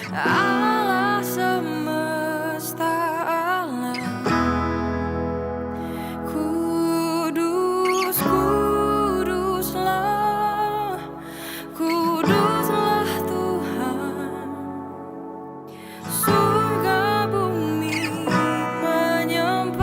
Allah semesta alam. Kudus, kuduslah, kuduslah Tuhan. Surga bumi menyembahmu.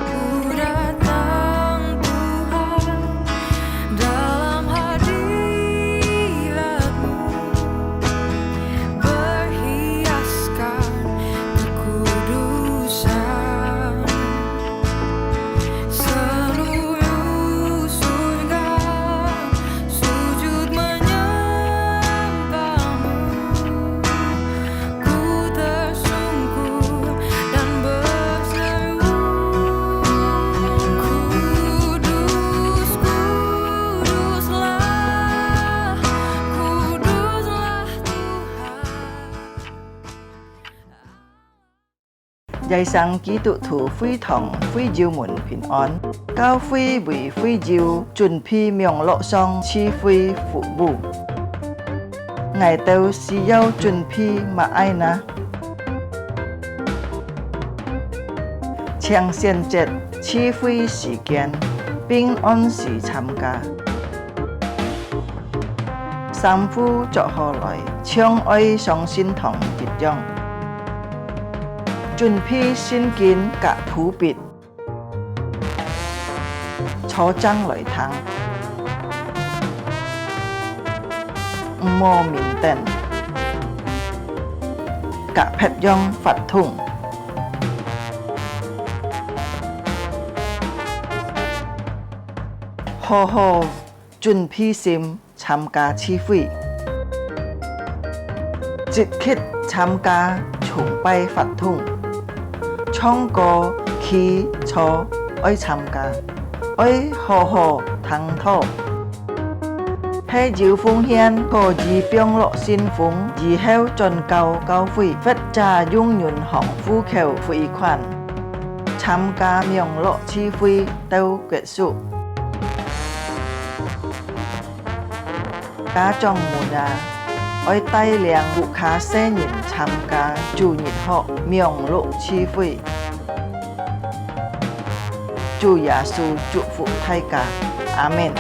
Ku datang Tuhan dalam hadirat-Mu, berhiaskan kekudusan. Seluruh surga sujud menyembah-Mu. Ku tersungkur dan berseru, kudus, kuduslah, kuduslah Tuhan. Giai sang ký tụ thủ phi thòng phi diêu muộn bình an, cao phi vì phi diêu chuẩn phi miệng lộ song chi phi phụ bù. Ngài tâu xì yêu chuẩn phi mà ai na. Chiang xiên chết chi phi sĩ kiến, bình an sĩ tham ca. Sam phu cho họ lại, chiang oi song xin thòng dịch dòng. Chuẩn phi xin kiến cả thủ bịt, cho trăng lợi thắng. Mô mình tên, cả phép dòng phạt thùng. Hồ hồ chuẩn phi sim tham ca chi phi. Dịch khít tham ca chung bay phạt thùng. Trong có khí cho ơi tham ca, ơi hồ hồ thắng thọ. Hay diệu phương hiên có gì biong lộ xin phúng, gì heo tròn cao cao phi, phết trà dung nhuận hỏng phu khều phi khoản. Tham ca miệng lộ chi phi tâu kết sụ. Cá trong mùa đà, ôi tay liang vụ khá xe nhìn tham ca chủ nhịn họ miệng lộ chi phi. Chủ Giêsu chúc phúc thay cả. Amen.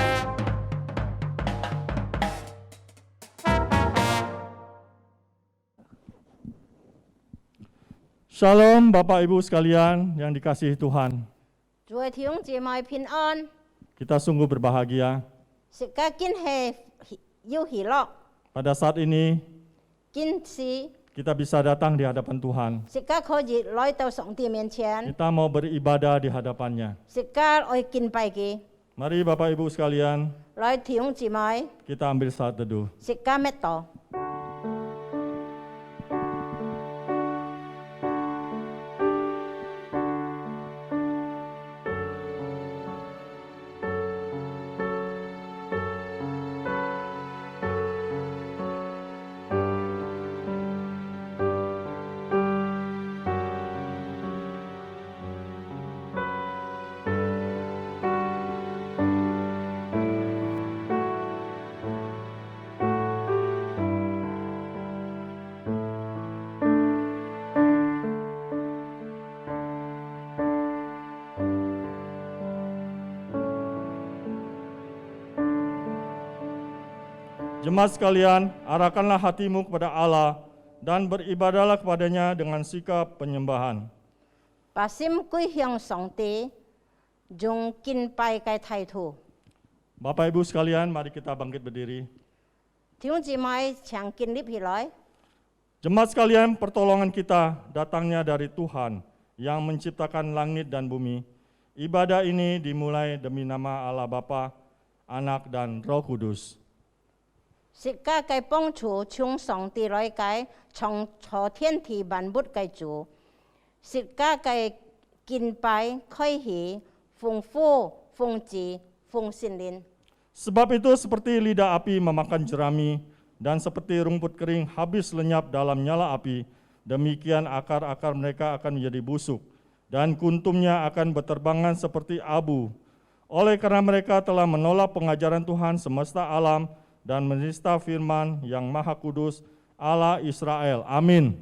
Shalom Bapak Ibu sekalian yang dikasihi Tuhan. 诸位弟兄姐妹平安， Kita sungguh berbahagia 食家今係要喜樂， pada saat ini 今時 kita bisa datang di hadapan Tuhan. 食家可以來到上帝面前， Kita mau beribadah di hadapannya. 食家愛敬拜佢， Mari Bapak Ibu sekalian, 來弟兄姊妹， kita ambil saat teduh. 食家咩道？ Jemaat sekalian, arahkanlah hatimu kepada Allah dan beribadahlah kepadanya dengan sikap penyembahan. 把心歸向上帝，用敬拜嘅態度。 Bapak Ibu sekalian, mari kita bangkit berdiri. 弟兄姊妹，請建立起來。 Jemaat sekalian, pertolongan kita datangnya dari Tuhan yang menciptakan langit dan bumi. Ibadah ini dimulai demi nama Allah Bapa, Anak dan Roh Kudus. 食家嘅幫助從上帝來解，從坐天地萬物嘅主。食家嘅敬拜開始，奉父、奉子、奉聖靈。 Sebab itu seperti lidah api memakan jerami dan seperti rumput kering habis lenyap dalam nyala api, demikian akar-akar mereka akan menjadi busuk, dan kuntumnya akan berterbangan seperti abu. Oleh karena mereka telah menolak pengajaran Tuhan semesta alam dan menista firman yang maha kudus Allah Israel. Amin.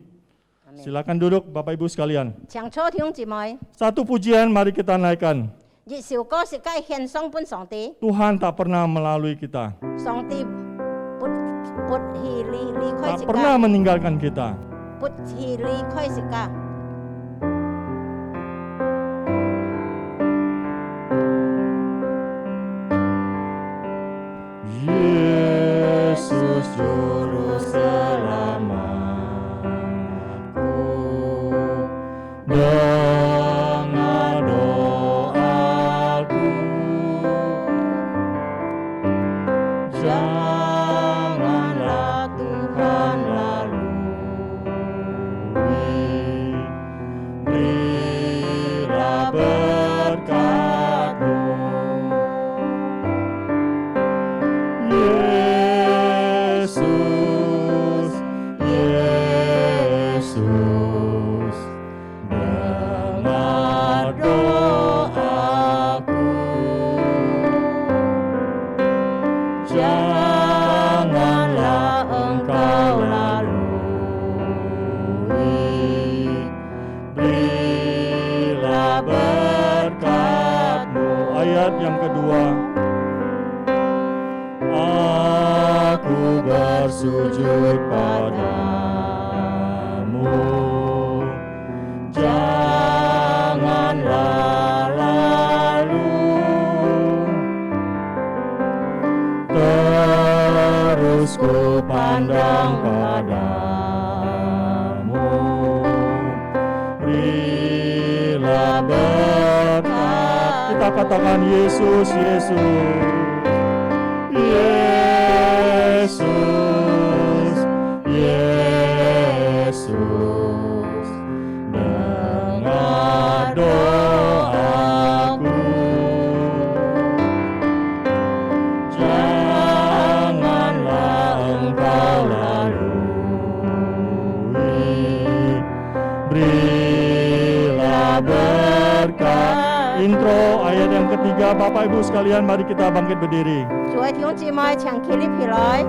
Silakan duduk Bapak Ibu sekalian. 請初弟兄姊妹， Satu pujian mari kita naikkan. 熱韶歌是該獻上本上帝， Tuhan tak pernah melalui kita, 上帝撥去離開 tak 是 pernah 家， meninggalkan kita. 撥去離開是家。 Yesus Juru Selamatku, dengar doaku, janganlah Tuhan lalui, berilah berkat-Mu. Yesus, Yesus, dengar doaku, janganlah Engkau lalui, berilah berkat-Mu. Ayat yang kedua. Aku bersujud padamu, janganlah lalu, terus ku pandang padamu, berilah berkat. Kita katakan Yesus, Yesus. Yesus, Yesus, dengar doaku, janganlah Engkau lalui, berilah berkat. Intro ayat yang ketiga, Bapak Ibu sekalian, mari kita bangkit berdiri. 諸位弟兄姊妹，請起立起來。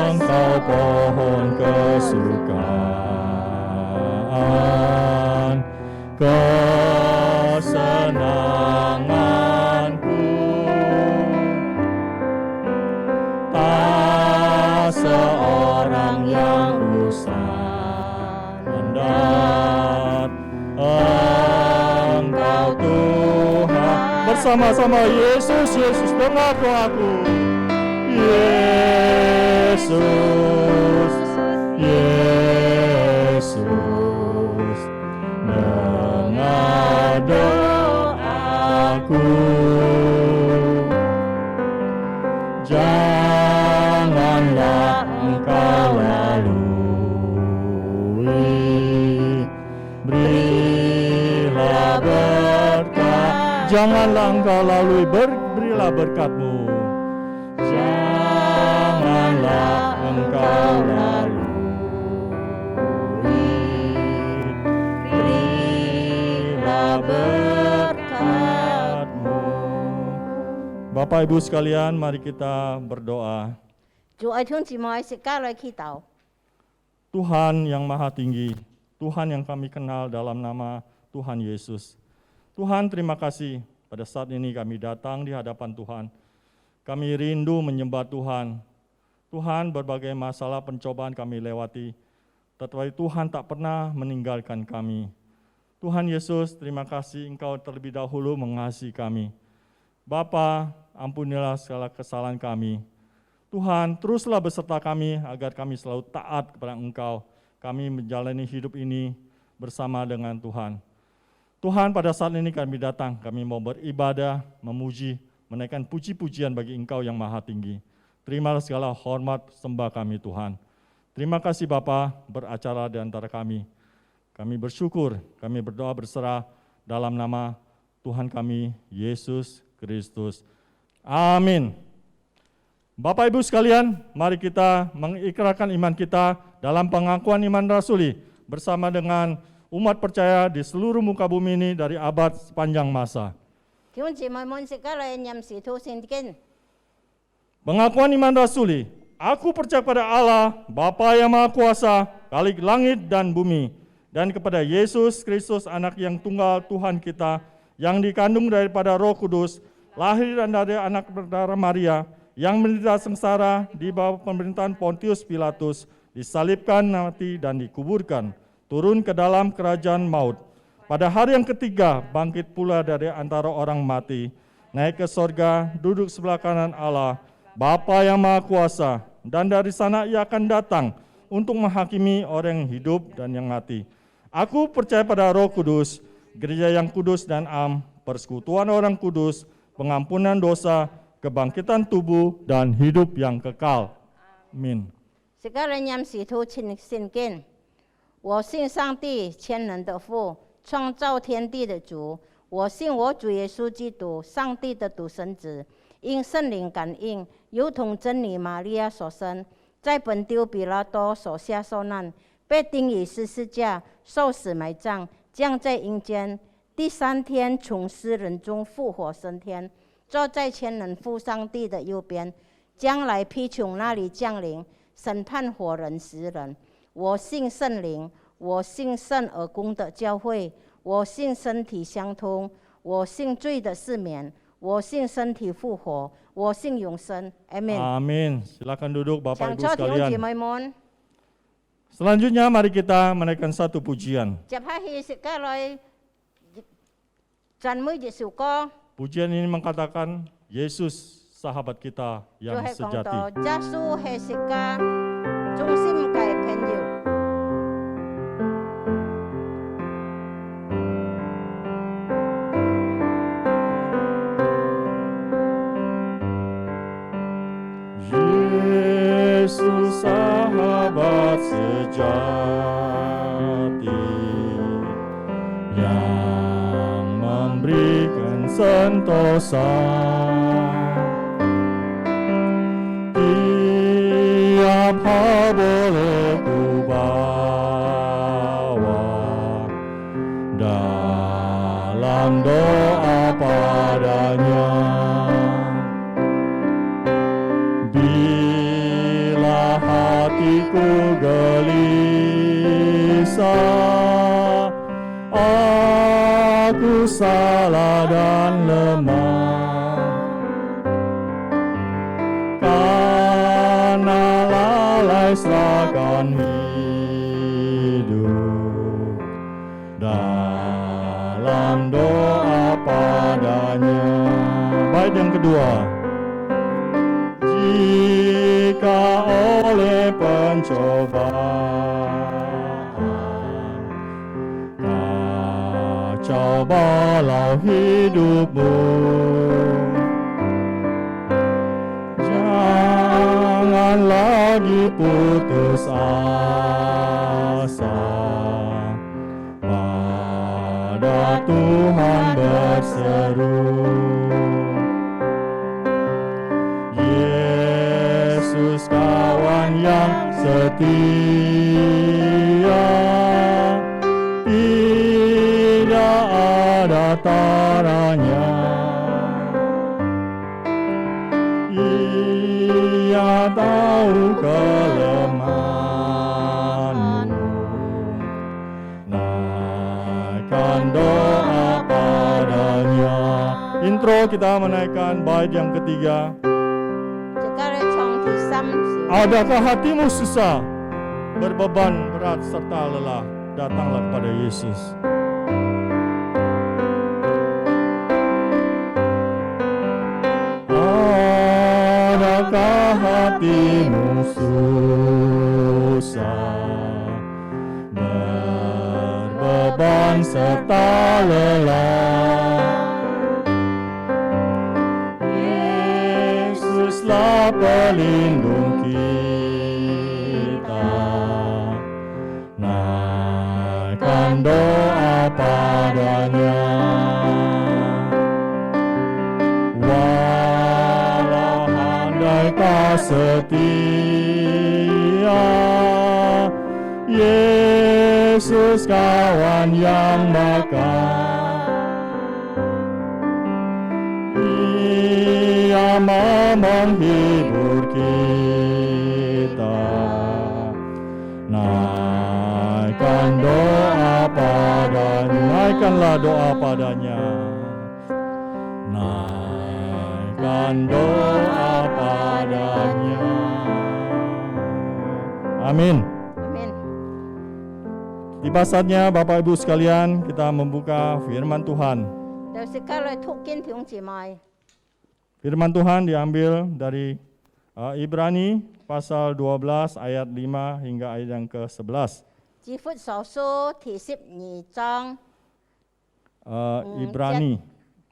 Engkau pohon kesukaan, kesenanganku, tak seorang yang usah mendat. Engkau Tuhan, bersama-sama Yesus, Yesus, dengar doaku. Yesus, Yesus, dengar doaku, janganlah Engkau lalui, berilah berkat. Janganlah Engkau lalui, berilah berkat-Mu. Janganlah Engkau lalui, berilah berkat-Mu. Bapak Ibu sekalian, mari kita berdoa. 諸位弟兄姊妹，食家來祈禱。 Tuhan yang maha tinggi, Tuhan yang kami kenal dalam nama Tuhan Yesus. Tuhan, terima kasih pada saat ini kami datang di hadapan Tuhan. Kami rindu menyembah Tuhan. Tuhan, berbagai masalah pencobaan kami lewati, tetapi Tuhan tak pernah meninggalkan kami. Tuhan Yesus, terima kasih Engkau terlebih dahulu mengasihi kami. Bapa, ampunilah segala kesalahan kami. Tuhan, teruslah beserta kami agar kami selalu taat kepada Engkau. Kami menjalani hidup ini bersama dengan Tuhan. Tuhan, pada saat ini kami datang, kami mau beribadah, memuji, menaikkan puji-pujian bagi Engkau yang maha tinggi. Terimalah segala hormat sembah kami Tuhan. Terima kasih Bapa beracara di antara kami. Kami bersyukur, kami berdoa berserah dalam nama Tuhan kami, Yesus Kristus. Amin. Bapak Ibu sekalian, mari kita mengikrarkan iman kita dalam pengakuan iman rasuli bersama dengan umat percaya di seluruh muka bumi ini dari abad sepanjang masa. Pengakuan iman rasuli, aku percaya pada Allah, Bapa yang Maha Kuasa, Khalik langit dan bumi, dan kepada Yesus Kristus, anak yang tunggal Tuhan kita, yang dikandung daripada Roh Kudus, lahir dan dari anak berdarah Maria, yang menderita sengsara di bawah pemerintahan Pontius Pilatus, disalibkan, mati, dan dikuburkan, turun ke dalam kerajaan maut. Pada hari yang ketiga, bangkit pula dari antara orang mati, naik ke sorga, duduk sebelah kanan Allah, Bapa yang Maha Kuasa, dan dari sana ia akan datang untuk menghakimi orang yang hidup dan yang mati. Aku percaya pada Roh Kudus, gereja yang kudus dan am, persekutuan orang kudus, pengampunan dosa, kebangkitan tubuh, dan hidup yang kekal. Amin. 是个人念使徒信经，我信上帝全能的父，创造天地的主。我信我主耶稣基督，上帝的独生子，因圣灵感应，由同真理玛利亚所生，在本丢比拉多手下受难，被钉于十字架，受死埋葬，降在阴间，第三天从死人中复活升天，坐在全能父上帝的右边，将来必从那里降临，审判活人死人。我信圣灵，我信圣而公的教会，我信身体相通，我信罪的赦免，我信身体复活，我信永生。Amin. Amin. Silakan duduk Bapak Ibu 請坐弟兄姊 sekalian. 妹們， Selanjutnya mari kita menaikkan satu pujian. 接下去是家來讚美一首歌， Pujian ini mengatakan Yesus sahabat kita 就 yang 係講到 sejati. 耶穌係世界中心嘅朋友。 Yesus sahabat sejati yang memberikan sentosa, tiap hal boleh ku bawa dalam doa padanya. Bila hatiku gelisah, aku salah dan lemah, karena lalai serahkan hidup dalam doa padanya. Bait yang kedua. Jika oleh pencobaan kacau balau hidupmu, jangan lagi putus asa, pada Tuhan berseru. Yesus kawan yang setia, tidak ada taranya. Ia tahu kelemahanmu, naikkan doa padanya. Intro kita menaikkan bait yang ketiga. Adakah hatimu susah, berbeban berat serta lelah? Datanglah kepada Yesus. Adakah hatimu susah, berbeban serta lelah? Yesuslah pelindung kita, doa padanya. Walau handai tak setia, Yesus kawan yang bakal. Ia mau menghibur kita. Naikkan doa padanya, naikkanlah doa padanya. Naikkan doa padanya. Amin. Amin. Tiba saatnya Bapak Ibu sekalian kita membuka firman Tuhan. 到時家裏讀經弟兄姊妹， Firman Tuhan diambil dari Ibrani pasal 12 ayat 5 hingga ayat yang ke-11. 以弗所書第12章 Ibrani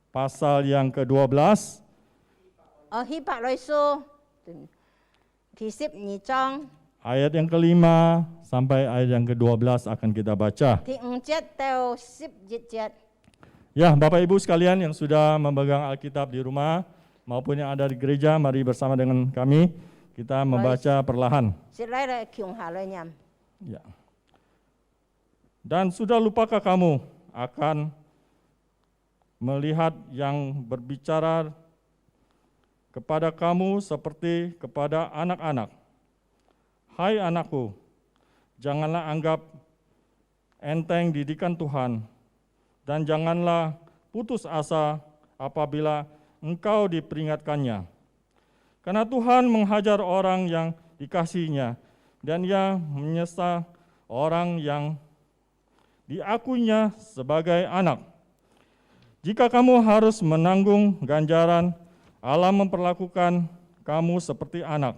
pasal yang ke-12 希伯來書第12章 ayat yang ke-5 sampai ayat yang ke-12 akan kita baca. 第5節到11節。 Ya, Bapak Ibu sekalian yang sudah memegang Alkitab di rumah maupun yang ada di gereja, mari bersama dengan kami kita membaca perlahan. 接嚟嚟強下來念。 Ya. Dan sudah lupakah kamu akan melihat yang berbicara kepada kamu seperti kepada anak-anak? Hai anakku, janganlah anggap enteng didikan Tuhan, dan janganlah putus asa apabila engkau diperingatkannya. Karena Tuhan menghajar orang yang dikasihinya, dan Ia menyesal orang yang diakuinya sebagai anak. Jika kamu harus menanggung ganjaran, Allah memperlakukan kamu seperti anak.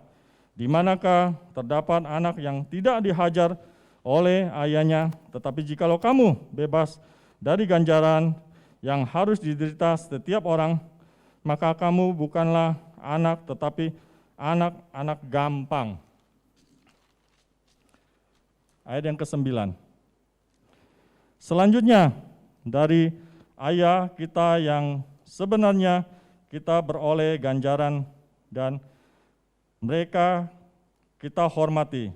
Di manakah terdapat anak yang tidak dihajar oleh ayahnya, tetapi jikalau kamu bebas dari ganjaran yang harus diderita setiap orang, maka kamu bukanlah anak, tetapi anak-anak gampang. Ayat yang ke-9. Selanjutnya, dari ayah kita yang sebenarnya kita beroleh ganjaran dan mereka kita hormati.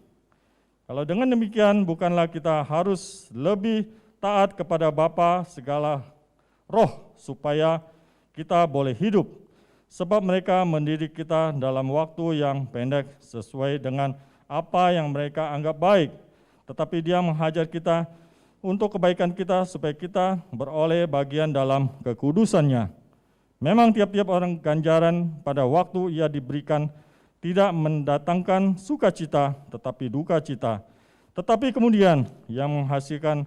Kalau dengan demikian bukanlah kita harus lebih taat kepada Bapa segala roh supaya kita boleh hidup. Sebab mereka mendidik kita dalam waktu yang pendek sesuai dengan apa yang mereka anggap baik. Tetapi Dia menghajar kita untuk kebaikan kita supaya kita beroleh bagian dalam kekudusannya. Memang tiap-tiap orang ganjaran pada waktu ia diberikan tidak mendatangkan sukacita tetapi duka cita. Tetapi kemudian yang menghasilkan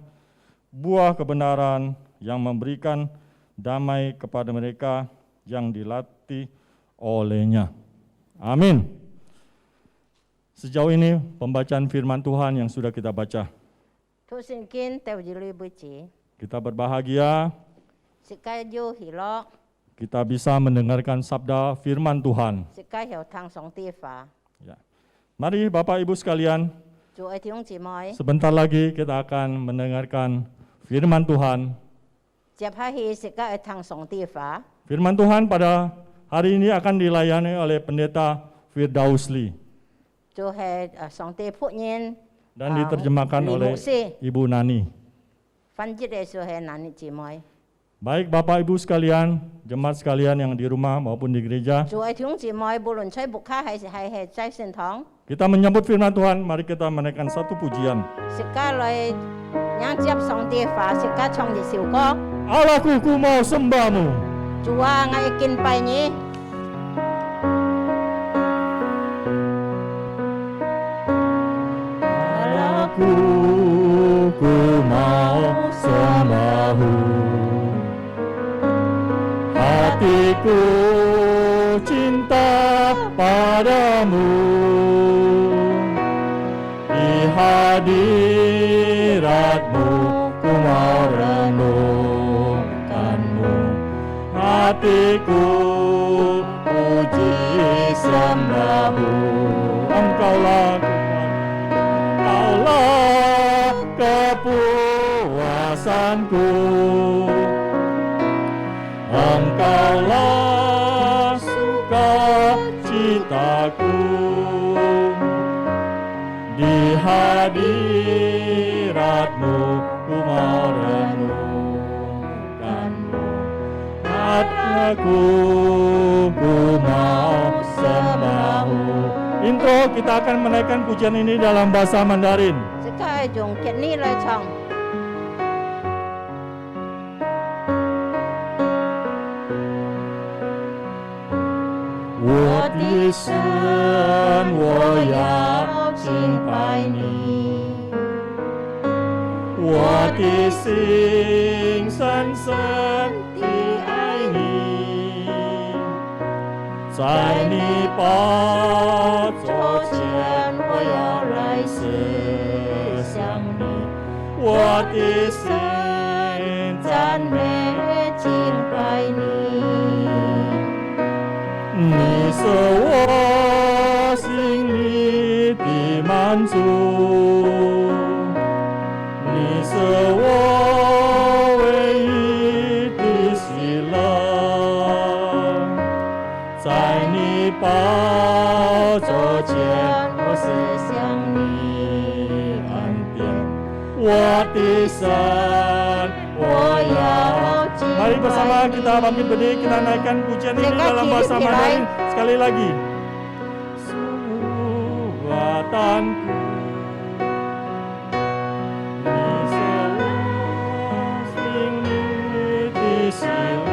buah kebenaran yang memberikan damai kepada mereka yang dilatih olehnya. Amin. Sejauh ini pembacaan firman Tuhan yang sudah kita baca. 讀聖經第二類背字， Kita berbahagia 食家要喜樂， kita bisa mendengarkan sabda firman Tuhan. 食家有聽上帝話。 Ya. Mari Bapak Ibu sekalian, 做愛弟兄姊妹， sebentar lagi kita akan mendengarkan firman Tuhan. 接下去食家會聽上帝話。 Firman Tuhan pada hari ini akan dilayani oleh Pendeta Firdausli 就係上帝僕人 dan diterjemahkan oleh Ibu Nani. 翻譯嘅就係男姊妹。 Baik Bapak Ibu sekalian, jemaat sekalian yang di rumah maupun di gereja, 做愛弟兄姊妹，無論在牧卡係在聖堂， kita menyambut firman Tuhan, mari kita menaikkan satu pujian. 食家來迎接上帝話，食家唱一首歌。 Allahku, ku mau sembahmu. 主啊，我要敬拜你。 Ku mau sembahmu, hatiku cinta padamu, di hadiratmu ku mau renungkanmu, hatiku puji sembahmu, engkaulah kepuasan Tuhanku. Engkaulah sukacitaku, di hadirat-Mu ku mau renungkan-Mu. Hatiku ku mau sembah-Mu. Intro, kita akan menaikkan pujian ini dalam bahasa Mandarin. 即刻用吉尼嚟唱。我的神，我要敬拜你，我的心深深地爱你，在你宝座前，我要来思想你，我的心赞美敬拜你。你是我心里的满足，你是我唯一的喜乐，在你宝座前，我思想你恩典，我的神，我要敬拜你。Mari bersama kita bangkit berdiri, kita naikkan pujian ini dalam bahasa Mandarin sekali lagi. Suatanku, ni semua心里的喜乐，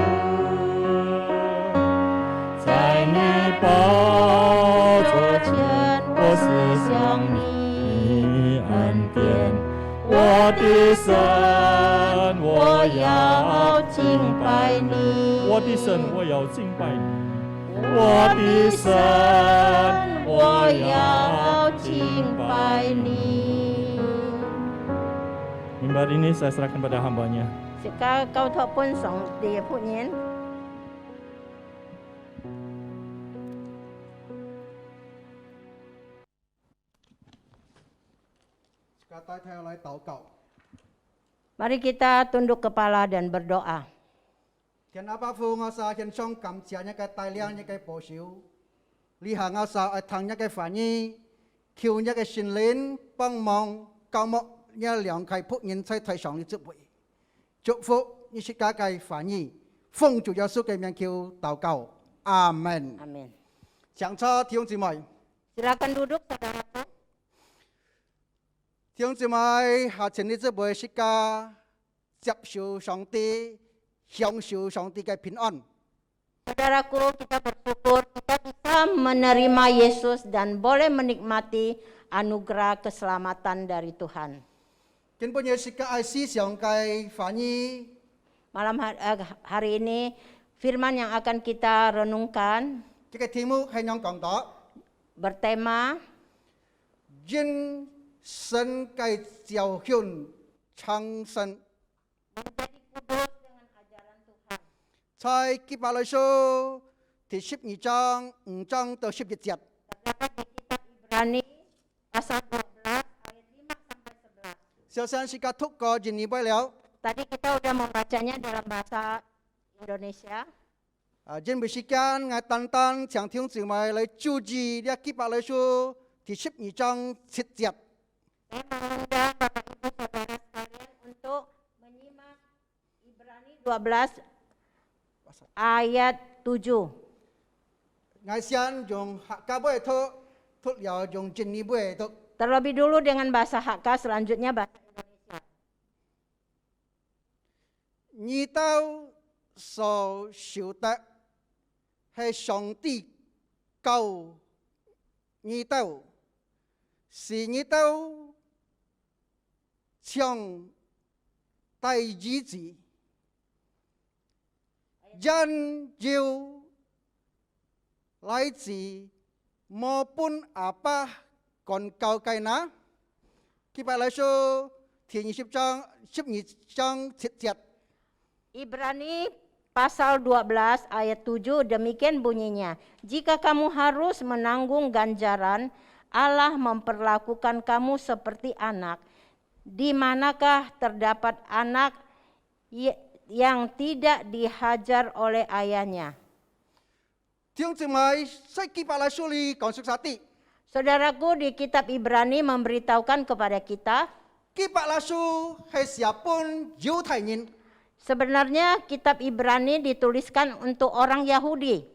在你宝座前，我思想你恩典，我的神，我要敬拜你，我的神，我要敬拜你，我的神，我要敬拜你。Mimbar ini saya serahkan pada hambanya. Sekarang kau thọ pun song dia punya. Mari kita tunduk kepala dan berdoa. 天阿爸父，我撒獻上感謝一個帶領一個保守，你行我撒愛談一個反應，求一個神靈幫忙教牧一兩個僕人在台上的職位，祝福你是家嘅反應，奉主耶穌嘅名求禱告，阿門。 Amin. 講錯弟兄姊妹， Silakan duduk saudaraku. 弟兄姊妹下前的職位是家接受上帝。 享受上帝嘅平安。 Saudaraku, kita bersyukur kita bisa menerima Yesus dan boleh menikmati anugerah keselamatan dari Tuhan. 根本也是個愛思想嘅反應。 Malam hari ini firman yang akan kita renungkan 這個題目係樣講到， bertema 人生嘅教訓創生。 menjadi kudus dengan ajaran Tuhan. 在基伯來書第12章5章到11節， Terdapat di kitab Ibrani pasal 12 ayat 5 sampai 11. 首先是個讀過印尼背了， Tadi kita sudah membacanya dalam bahasa Indonesia. 因為時間我單單請弟兄姊妹來注意呢基伯來書第12章7節。 Saya mengundang Bapak Ibu Saudara sekalian untuk menyimak Ibrani 12 ayat 7. 我先用客家話讀了用印尼話讀。 Terlebih dulu dengan bahasa Hakka, selanjutnya bahasa Indonesia. 你都所受的係上帝救你都，是你都像第二子，人要來自冇本阿爸còn cầu cây ná. Kita lại số thì 12 章7 節。 Ibrani pasal 12 ayat 7 demikian bunyinya. Jika kamu harus menanggung ganjaran, Allah memperlakukan kamu seperti anak. Di manakah terdapat anak yang tidak dihajar oleh ayahnya. 弟兄姊妹，在基伯來書裏講述啥啲？ Saudaraku, di kitab Ibrani memberitahukan kepada kita, 基伯來書係寫本猶太人， sebenarnya kitab Ibrani dituliskan untuk orang Yahudi.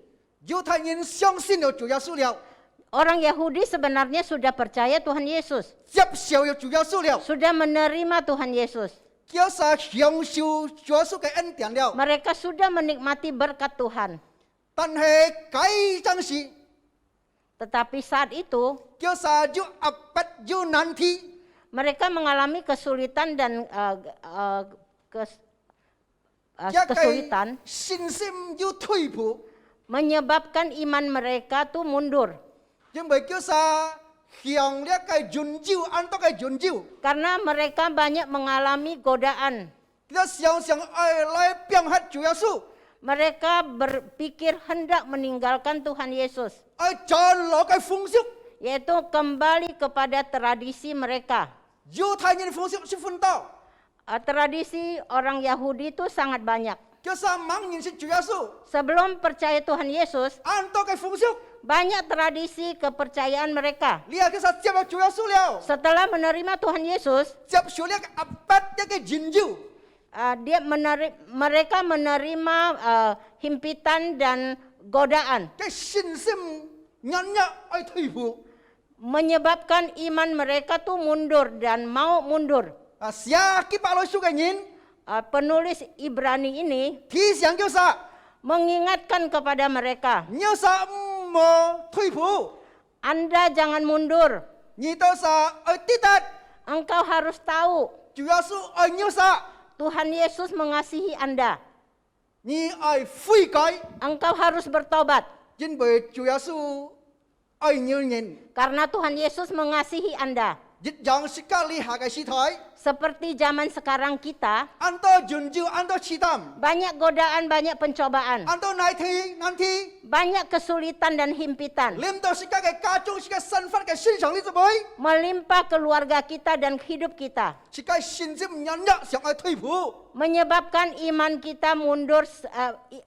猶太人相信了主耶穌了， Orang Yahudi sebenarnya sudah percaya Tuhan Yesus, 接受了主耶穌了， sudah menerima Tuhan Yesus. 叫啥享受主耶穌嘅恩典了。 Mereka sudah menikmati berkat Tuhan. 但係該陣時， Tetapi saat itu 叫啥要壓迫要難題， mereka mengalami kesulitan dan 一 kesulitan 個信心要退步， menyebabkan iman mereka tuh mundur. 因為叫啥向呢個援救，按到個援救， Karena mereka banyak mengalami godaan. 叫想愛來變黑主耶穌， Mereka berpikir hendak meninggalkan Tuhan Yesus, 愛轉落個風俗， yaitu kembali kepada tradisi mereka. 猶太人風俗是分道， Tradisi orang Yahudi itu sangat banyak. 叫啥盲人是主耶穌， Sebelum percaya Tuhan Yesus, 按到個風俗， banyak tradisi kepercayaan mereka. 你係叫啥接咗主耶穌了， Setelah menerima Tuhan Yesus, 接受呢個壓迫一個援救， mereka menerima himpitan dan godaan, 嘅信心日日愛退步。 menyebabkan iman mereka tuh mundur dan mau mundur. 寫基伯來書嘅人 Penulis Ibrani ini 提醒叫啥？ mengingatkan kepada mereka, 你要啥唔好退步， Anda jangan mundur. 你到啥愛抵達， Engkau harus tahu 主耶穌愛你啥？ Tuhan Yesus mengasihi Anda. 你愛悔改， Engkau harus bertobat 因為主耶穌愛你人。 karena Tuhan Yesus mengasihi Anda. 一樣是隔離下嘅時代， Seperti zaman sekarang kita, 按到援救，按到試探， banyak godaan, banyak pencobaan, 按到難題， banyak kesulitan dan himpitan 臨到世界嘅家中，世界身份嘅身上，你就會 melimpah keluarga kita dan hidup kita, 世界信心日日想愛退步， menyebabkan iman kita mundur,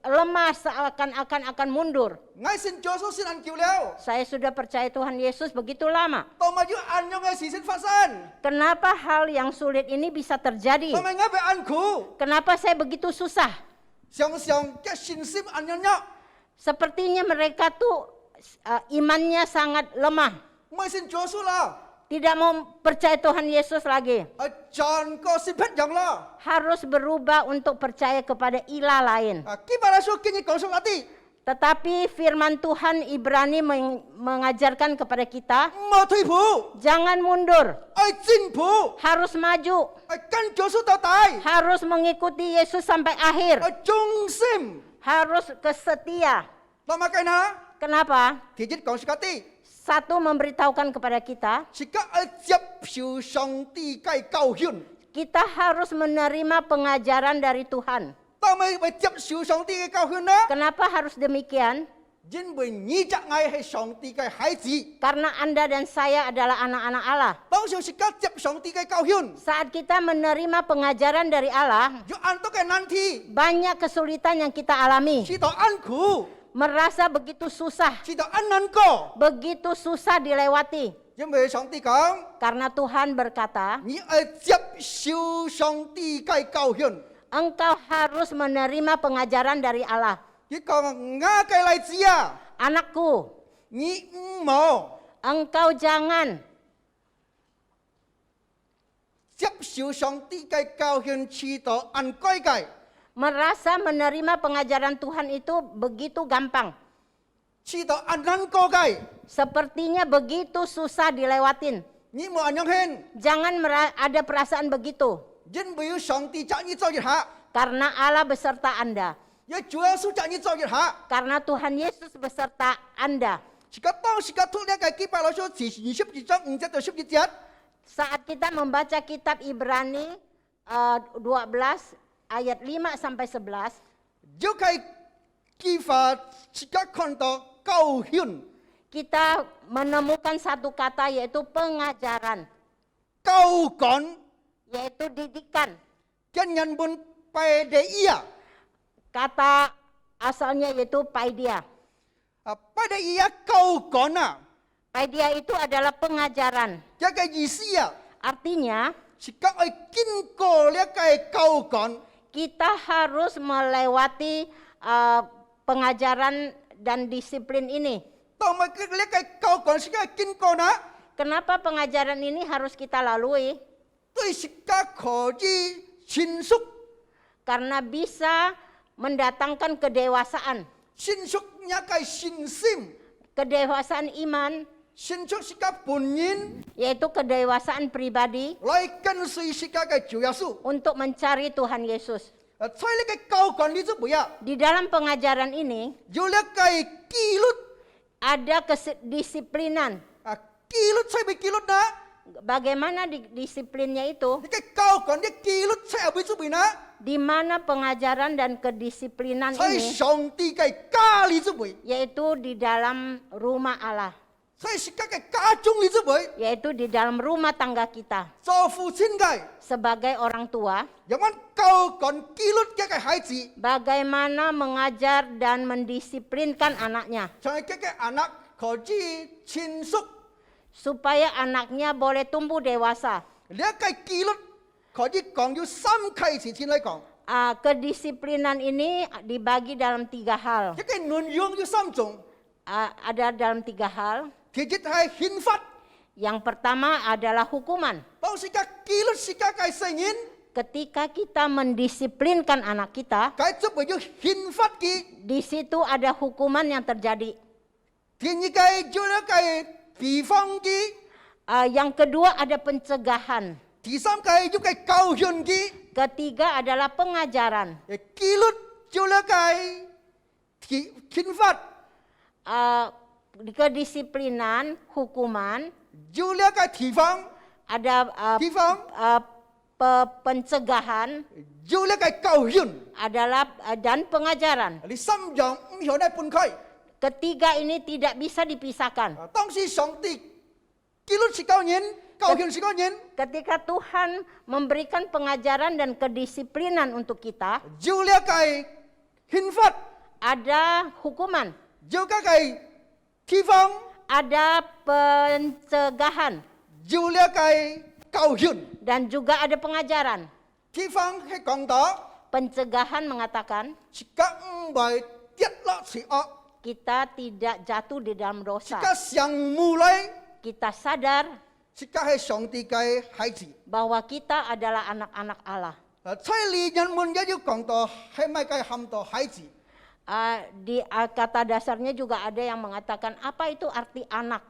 lemah seakan-akan akan mundur. 愛信主耶穌先難救了， Saya sudah percaya Tuhan Yesus begitu lama. 當咪要按樣嘅事情發生， Kenapa hal yang sulit ini bisa terjadi? 當咪啱被按苦， Kenapa saya begitu susah? 常嘅信心按日日。 Sepertinya mereka tuh imannya sangat lemah. 唔係信主耶穌啦， Tidak mau percaya Tuhan Yesus lagi. 賺個是不樣啦。 Harus berubah untuk percaya kepada ilah lain. 基本來說經已講述一啲， Tetapi firman Tuhan Ibrani mengajarkan kepada kita, 唔好退步， jangan mundur, 愛進步， harus maju, 愛跟主耶穌到底， harus mengikuti Yesus sampai akhir, 愛忠心。 harus kesetia. 那麼計呢？ Kenapa? 第一講述一啲， Satu memberitahukan kepada kita, 是個愛接受上帝嘅教訓。 kita harus menerima pengajaran dari Tuhan. 當咪為接受上帝嘅教訓呢？ Kenapa harus demikian? 因為你就愛係上帝嘅孩子， Karena Anda dan saya adalah anak-anak Allah. 當時是個接上帝嘅教訓， Saat kita menerima pengajaran dari Allah, 要按到嘅難題， banyak kesulitan yang kita alami. 知道按苦， Merasa begitu susah, 知道按難過， begitu susah dilewati. 因為上帝講。 Karena Tuhan berkata, 你愛接受上帝嘅教訓， engkau harus menerima pengajaran dari Allah. 你講我嘅例子啊， Anakku, 你唔好 engkau jangan 接受上帝嘅教訓，知道按規矩， merasa menerima pengajaran Tuhan itu begitu gampang. 知道按難過嘅， Sepertinya begitu susah dilewatin. 你冇按樣勸， Jangan ada perasaan begitu. 因為有上帝責你做一下， Karena Allah beserta Anda. 有主耶穌責你做一下。 Karena Tuhan Yesus beserta Anda. 當時個讀呢個基本來說是22章5節到11節， Saat kita membaca kitab Ibrani 12 ayat 5 sampai 11, 就係記法是個看到教訓， kita menemukan satu kata yaitu pengajaran, 教趕， yaitu didikan. 跟人們 Paideia. Kata asalnya yaitu paidia. Paideia câu còn à. Paidia itu adalah pengajaran. Cái gì xí à? Artinya, Chỉ các ai kinh cô lấy cái câu còn. kita harus melewati pengajaran dan disiplin ini. Tao mà cái lấy cái câu còn chỉ cái kinh cô nè. Kenapa pengajaran ini harus kita lalui? Tôi chỉ các khó gì chính xúc. Karena bisa mendatangkan kedewasaan. Chính xúc nhá cái xin sim. Kedewasaan iman, Xin xúc chỉ các bổn nhiên. yaitu kedewasaan pribadi Lại cần suy chỉ các cái chủ yếu su. untuk mencari Tuhan Yesus. Thôi lấy cái câu còn đi giúp bữa ya. Di dalam pengajaran ini Dù lấy cái kỷ luật. ada kedisiplinan. Kỷ luật sai bị kỷ luật nè. Bagaimana disiplinnya itu? Cái câu còn đi kỷ luật sai bị giúp bữa nè. Di mana pengajaran dan kedisiplinan Sai ini, song ti cái ca lý giúp bữa. yaitu di dalam rumah Allah, Sai chỉ các cái ca chung lý giúp bữa. yaitu di dalam rumah tangga kita. Cho phụ sinh cái. Sebagai orang tua, Jangan kau còn kỷ luật cái hài tử. bagaimana mengajar dan mendisiplinkan anaknya, Chẳng cái anak khó gì chính xúc. supaya anaknya boleh tumbuh dewasa. Lấy cái kỷ luật khó gì còn như xăm khai chỉ xin lấy còn. Kedisiplinan ini dibagi dalam 3 hal. Cái nội dung như xăm trùng. Ada dalam 3 hal. Thì chỉ hay hình phạt. Yang pertama adalah hukuman. Bao si các kỷ luật si các cái sinh nhiên. Ketika kita mendisiplinkan anak kita, Cái chấp với như hình phạt kì. di situ ada hukuman yang terjadi. Thì như cái cho nó cái bị phong kì. Yang kedua ada pencegahan. Thì xăm cái như cái cầu hiền kì. Ketiga adalah pengajaran. Kỷ luật cho nó cái hình phạt. Kedisiplinan, hukuman, Cho nó cái thị phong. ada Thị phong. pencegahan, Cho nó cái cầu hiền. adalah dan pengajaran. Thì xăm dòng hiểu này bùn khơi. Ketiga ini tidak bisa dipisahkan. Tông si song ti. Kỷ luật si cao nhiên. Cầu hiền si cao nhiên. Ketika Tuhan memberikan pengajaran dan kedisiplinan untuk kita, Cho nó cái hình phạt. ada hukuman, Cho các cái thị phong. ada pencegahan, Cho nó cái cầu hiền. dan juga ada pengajaran. Thị phong hay còn đó. Pencegahan mengatakan Chỉ các bài tiết lọ si ọ. kita tidak jatuh di dalam Chỉ dosa. các siang mù lấy. Kita sadar Chỉ các hay song ti cái hài tử. bahwa kita adalah anak-anak Allah. Thay lý nhân môn giá còn đó. Hay mai cái hàm đó hài tử. Di kata dasarnya juga ada yang mengatakan apa itu arti anak.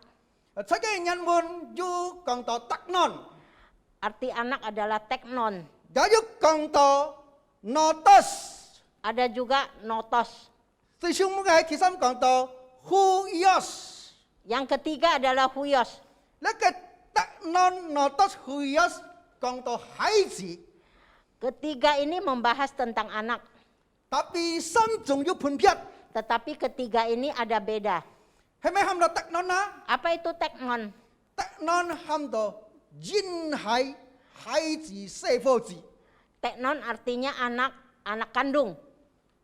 Thay cái nhân môn dù còn đó tắc non. Arti anak adalah teknon. Giá còn đó notos. Ada juga notos. Thì chúng cái thì xăm còn đó huyos. Yang ketiga adalah huyos. Lấy cái tắc non notos huyos còn đó hài tử. Ketiga ini membahas tentang anak. Tapi xăm dùng yu phun phiết. Tetapi ketiga ini ada beda. Hay mấy hàm đó tắc non á. Apa itu teknon? Tắc non hàm đó jin hài. Hài tử sê phô tử. Teknon artinya anak, anak kandung.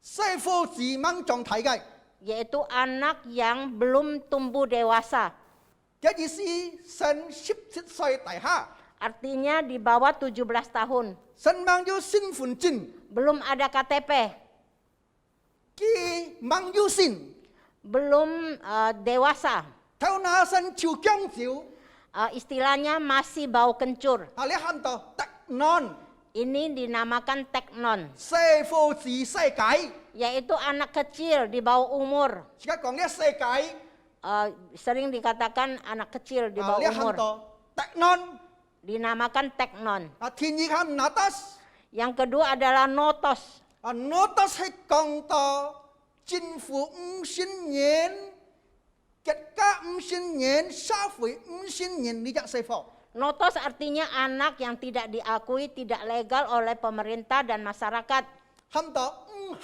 Sê phô tử mang trọng thái cái. Yaitu anak yang belum tumbuh dewasa. Cái gì si sân ship thiết xoay tại hạ. Artinya di bawah 17 tahun. Sân mang yu xin phun jin. Belum ada KTP. Ki mang yu xin. Belum dewasa. Theo na sân chiu kiong chiu. Istilahnya masih bau kencur. Hãy lấy hàm tàu tắc non. Ini dinamakan teknon. Sê phô tử sê cái. Yaitu anak kecil di bawah umur. Chỉ các còn nghe sê cái. Sering dikatakan anak kecil di Lấy bawah hàm umur. tàu tắc non. Dinamakan teknon. Thì nhị hàm natas. Yang kedua adalah notos. Notas hay còn tàu chính phủ xin nhiên. Kết cả xin nhiên. Sa phủy xin nhiên. Đi dạng sê phô. Notos artinya anak yang tidak diakui, tidak legal oleh pemerintah dan masyarakat. Hàm tàu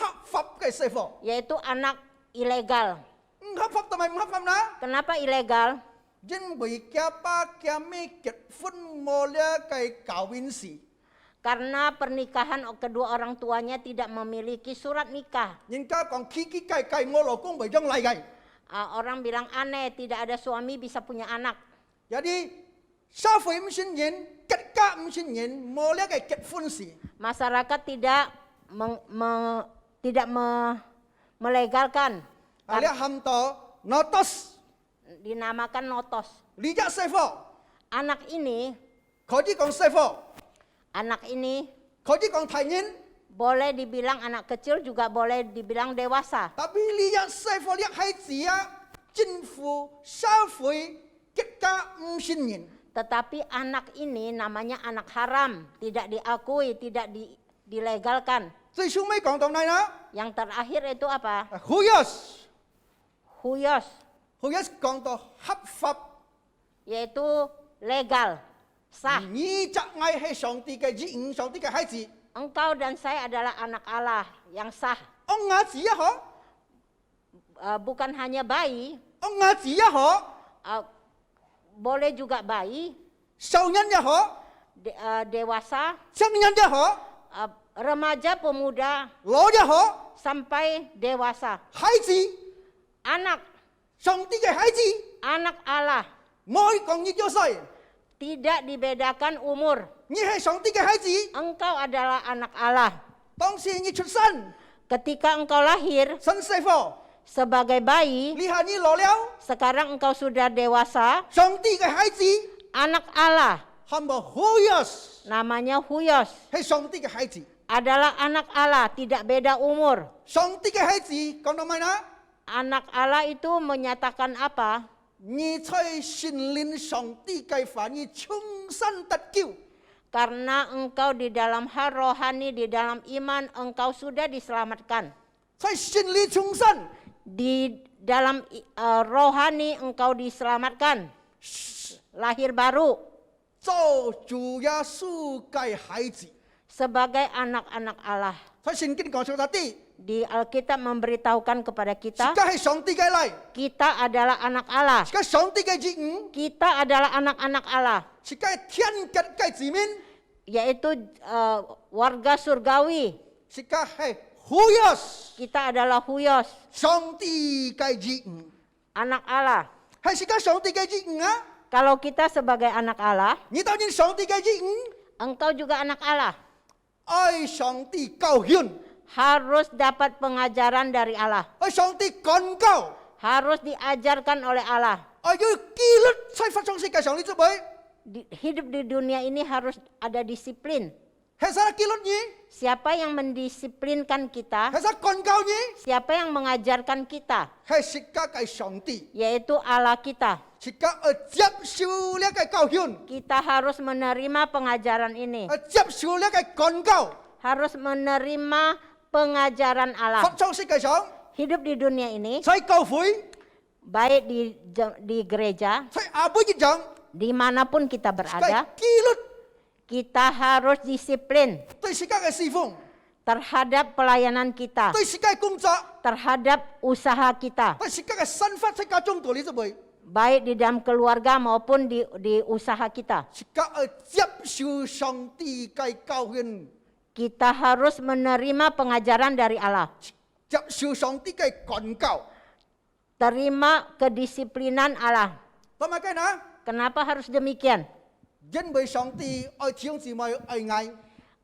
hợp pháp cái sê phô. Yaitu anak ilegal. Hợp pháp tao mày hợp pháp ná. Kenapa ilegal? Jin bởi kia ba kia mi kết phun mô lê cái cảo vinh sĩ. Karena pernikahan kedua orang tuanya tidak memiliki surat nikah. 人家講奇奇怪怪，我老公未將嚟嘅。 Orang bilang aneh, tidak ada suami bisa punya anak. Jadi 社會唔信任，國家唔信任，冇呢個結婚事。 Masyarakat tidak melegalkan, 啊，你喊到 notos， dinamakan notos. 你只師傅， Anak ini, 佢只講師傅， anak ini 佢只講太人。 boleh dibilang anak kecil juga boleh dibilang dewasa. Tapi lihat saya lihat haji ya, jenfu, syafui, kita mungkin. Tetapi anak ini namanya anak haram, tidak diakui, tidak dilegalkan. 最後尾講到呢， Yang terakhir itu apa? huyos Huyos, 講到合法， yaitu legal, sah. 你只愛係上帝嘅旨意，上帝嘅孩子， Engkau dan saya adalah anak Allah yang sah. 我牙子也好， Bukan hanya bayi, 我牙子也好， boleh juga bayi, 少人也好， dewasa, 成人也好， remaja, pemuda, 老也好， sampai dewasa. 孩子， Anak, 上帝嘅孩子， anak Allah. 冇講你幾歲， Tidak dibedakan umur. 你係上帝嘅孩子， Engkau adalah anak Allah. 當時你出生， Ketika engkau lahir 新師傅， sebagai bayi, 你係你老了， sekarang engkau sudah dewasa, 上帝嘅孩子。 anak Allah, hamba huyos namanya Huyos, 係上帝嘅孩子， adalah anak Allah, tidak beda umur. 上帝嘅孩子講到咩呢？ Anak Allah itu menyatakan apa? 你在心靈上帝嘅範圍重新得救， Karena engkau di dalam hal rohani, di dalam iman, engkau sudah diselamatkan. 在心裡重生， Di dalam rohani engkau diselamatkan. Lahir baru 做主耶穌嘅孩子。 sebagai anak-anak Allah. 在聖經講出啲， Di Alkitab memberitahukan kepada 而 kita, 家係上帝嘅嚟， kita adalah anak Allah. 而家上帝嘅旨意， Kita adalah anak-anak Allah, 而家係天國嘅子民， yaitu warga surgawi. 而家係huyos Kita adalah Huyos, 上帝嘅旨意， anak Allah. 係而家上帝嘅旨意啊！ Kalau kita sebagai anak Allah, 你當然上帝嘅旨意， engkau juga anak Allah. 愛上帝教訓。 Harus dapat pengajaran dari Allah. 愛上帝講教， Harus diajarkan oleh Allah. 愛要紀律在發生世界上呢做咩？ Hidup di dunia ini harus ada disiplin. 係啥紀律呢？ Siapa yang mendisiplinkan kita? 係啥講教呢？ Siapa yang mengajarkan kita? 係世界嘅上帝， Yaitu Allah kita. 世界接受呢個教訓， Kita harus menerima pengajaran ini. 接受呢個講教， Harus menerima pengajaran 發 Allah. 生世界上， Hidup di dunia ini, 在教會， baik di gereja, 在阿妹一樣， dimanapun kita 係 berada, 紀律 kita harus disiplin 對世界嘅侍奉， terhadap pelayanan kita, 對世界嘅工作， terhadap usaha kita, 對世界嘅生活在家中度呢做咩？ baik di dalam keluarga maupun di usaha kita. 世界接受上帝嘅教訓， Kita harus menerima pengajaran dari Allah. 接受上帝嘅講教。 Terima kedisiplinan Allah. 同埋嘅呢？ Kenapa harus demikian? 因為上帝愛弟兄姊妹愛愛，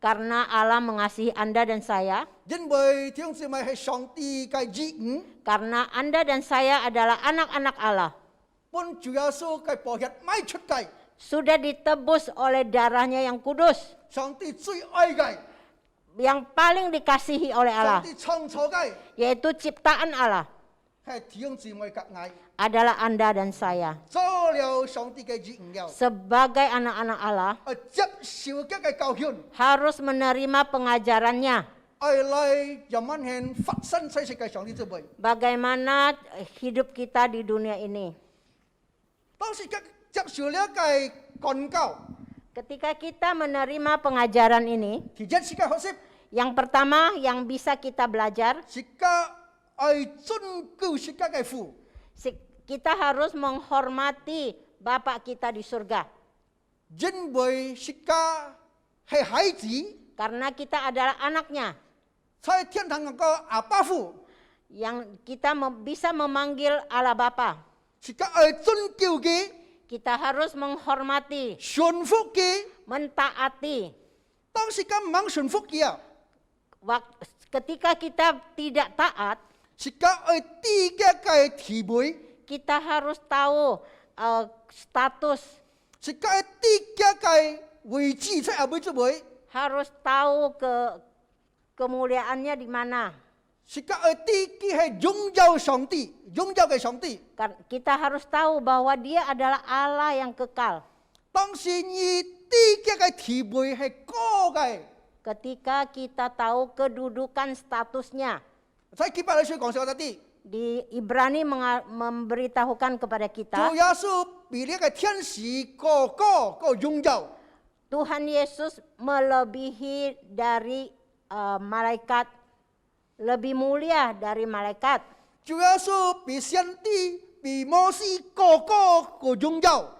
Karena Allah mengasihi Anda dan saya. 因為弟兄姊妹係上帝嘅旨意， Karena Anda dan saya adalah anak-anak Allah. 本主耶穌嘅寶血賣出嘅， Sudah ditebus oleh darahnya yang kudus. 上帝最愛嘅， Yang paling dikasihi oleh 上 Allah. 帝創造嘅 Yaitu ciptaan Allah. 係弟兄姊妹嘅愛， Adalah Anda dan saya. 做了上帝嘅旨意了， Sebagai anak-anak Allah. 接受嘅教訓， Harus menerima pengajarannya. 愛來人們現發生在世界上呢做咩？ Bagaimana hidup kita di dunia ini. 當時嘅接受了嘅講教， Ketika kita menerima pengajaran ini, 其一是嘅學習， yang pertama yang bisa kita belajar, 是嘅愛尊敬是嘅父， kita harus menghormati Bapak kita di surga. 因為是嘅系孩子， karena kita adalah anaknya 在天堂嗰個阿爸父， yang kita bisa memanggil Allah Bapa. 是個愛尊敬嘅、 Kita harus menghormati, 順服嘅。 mentaati. 當時間唔肯順服嘅啊， Ketika kita tidak taat, 是個愛低嘅嘅地位， kita harus tahu status, 是個愛低嘅嘅位置出後尾之位， harus tahu kemuliaannya di mana. 是個愛低嘅係擁有上帝，擁有嘅上帝。 Kita harus tahu bahwa Dia adalah Allah yang kekal. 當時你低嘅嘅地位係高嘅， Ketika kita tahu kedudukan statusnya, 在基本來說講說啲， di Ibrani memberitahukan kepada 主 kita, 耶穌比呢個天使個擁有。 Tuhan Yesus melebihi dari malaikat, lebih mulia dari malaikat. 主耶穌比上帝、比摩西個擁有。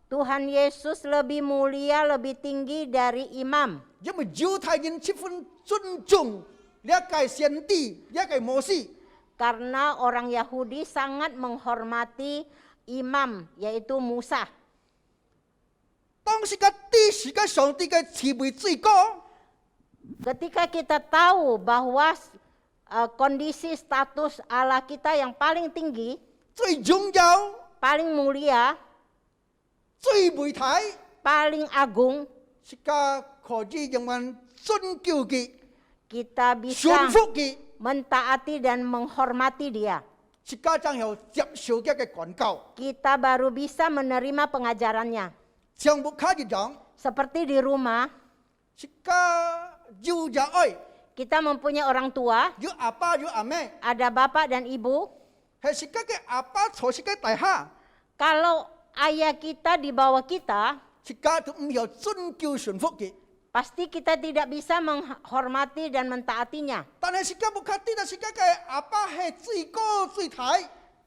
Tuhan Yesus lebih mulia, lebih tinggi dari imam. 因為猶太人十分尊重呢一個上帝、呢一個摩西。 Karena orang Yahudi sangat menghormati imam, yaitu Musa. 當時嘅地是嘅上帝嘅地位最高， Ketika kita tahu bahwa kondisi status Allah kita yang paling tinggi, 最擁有、 paling mulia, 最媒體， paling agung, 是個可以人民尊敬嘅、 kita bisa 順服嘅， mentaati dan menghormati Dia. 是個將有接受嘅廣告。 Kita baru bisa menerima pengajarannya. 像木卡一樣， Seperti di rumah, 是個有着愛， kita mempunyai orang tua, 有阿爸有阿妹， ada bapak dan ibu. 係是個嘅阿爸坐是個大廈， Kalau ayah kita di bawah kita, 是個都唔有尊敬順服嘅。 pasti kita tidak bisa menghormati dan mentaatinya. 但係是個木卡啲，但是個嘅阿爸係最高最大。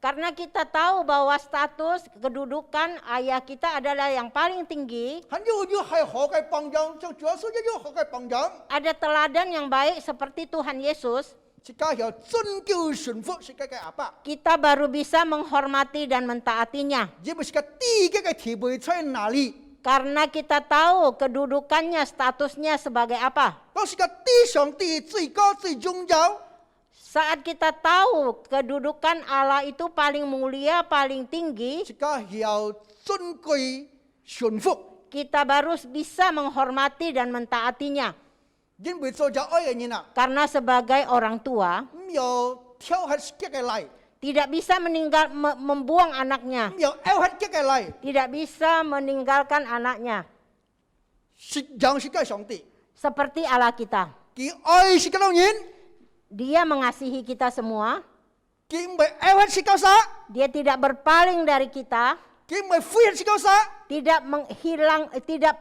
Karena kita tahu bahwa status kedudukan ayah kita adalah yang paling tinggi, 很有係好嘅榜樣，像主耶穌一樣好嘅榜樣， ada teladan yang baik seperti Tuhan Yesus, 是個有尊敬順服是個嘅阿爸， kita baru bisa menghormati dan mentaatinya. 因為是個地嘅地位在哪裡？ Karena kita tahu kedudukannya, statusnya sebagai apa. 當時個地上帝最高最擁有， Saat kita tahu kedudukan Allah itu paling mulia, paling tinggi, 是個有尊貴順服， kita baru bisa menghormati dan mentaatinya. 因為做咗愛嘅人啊， Karena sebagai orang tua, 唔有挑黑嘅嚟， tidak bisa membuang anaknya, 唔有拗黑嘅嚟， tidak bisa meninggalkan anaknya. 是樣是個上帝， Seperti Allah kita. 佢愛是個老人， Dia mengasihi kita semua. 佢唔係拗黑是個啥， Dia tidak berpaling dari kita, 佢唔係灰是個啥， tidak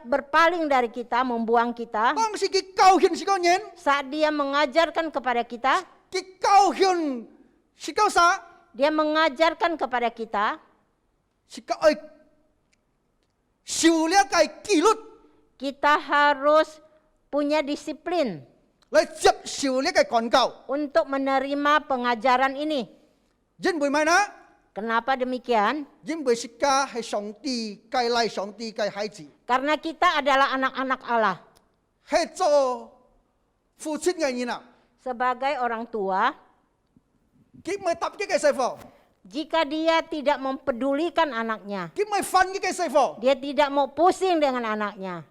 berpaling dari kita, membuang kita. 當時佢教訓是個人。 Saat dia mengajarkan kepada kita, 佢教訓是個啥？ dia mengajarkan kepada kita, 是個愛受了個紀律 kita harus punya disiplin 來接受呢個廣告， untuk menerima pengajaran ini. 因為咩呢？ Kenapa demikian? 因為是個係上帝帶來上帝嘅孩子， Karena kita adalah anak-anak Allah. 係做父親嘅人啊， Sebagai orang tua, 佢唔係搭機嘅師傅， jika dia tidak mempedulikan anaknya, 佢唔係瞓機嘅師傅， dia tidak mau pusing dengan anaknya.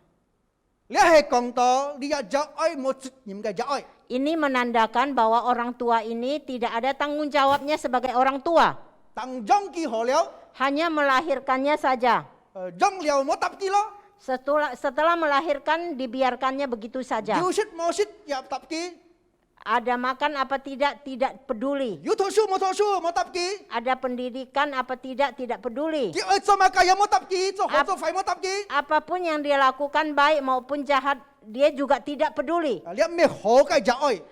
你係講到你有愛冇責任嘅愛， Ini menandakan bahwa orang tua ini tidak ada tanggung jawabnya sebagai orang tua. 當養佢好了， Hanya melahirkannya saja. 養了冇搭機咯， Setelah melahirkan, dibiarkannya begitu saja. 有食冇食又搭機， Ada makan apa tidak peduli. 有讀書冇讀書冇搭機， Ada pendidikan apa tidak peduli. 佢愛做乜嘢冇搭機，做好做壞冇搭機。 Apapun yang dia lakukan baik maupun jahat, dia juga tidak peduli. 你咩好嘅愛？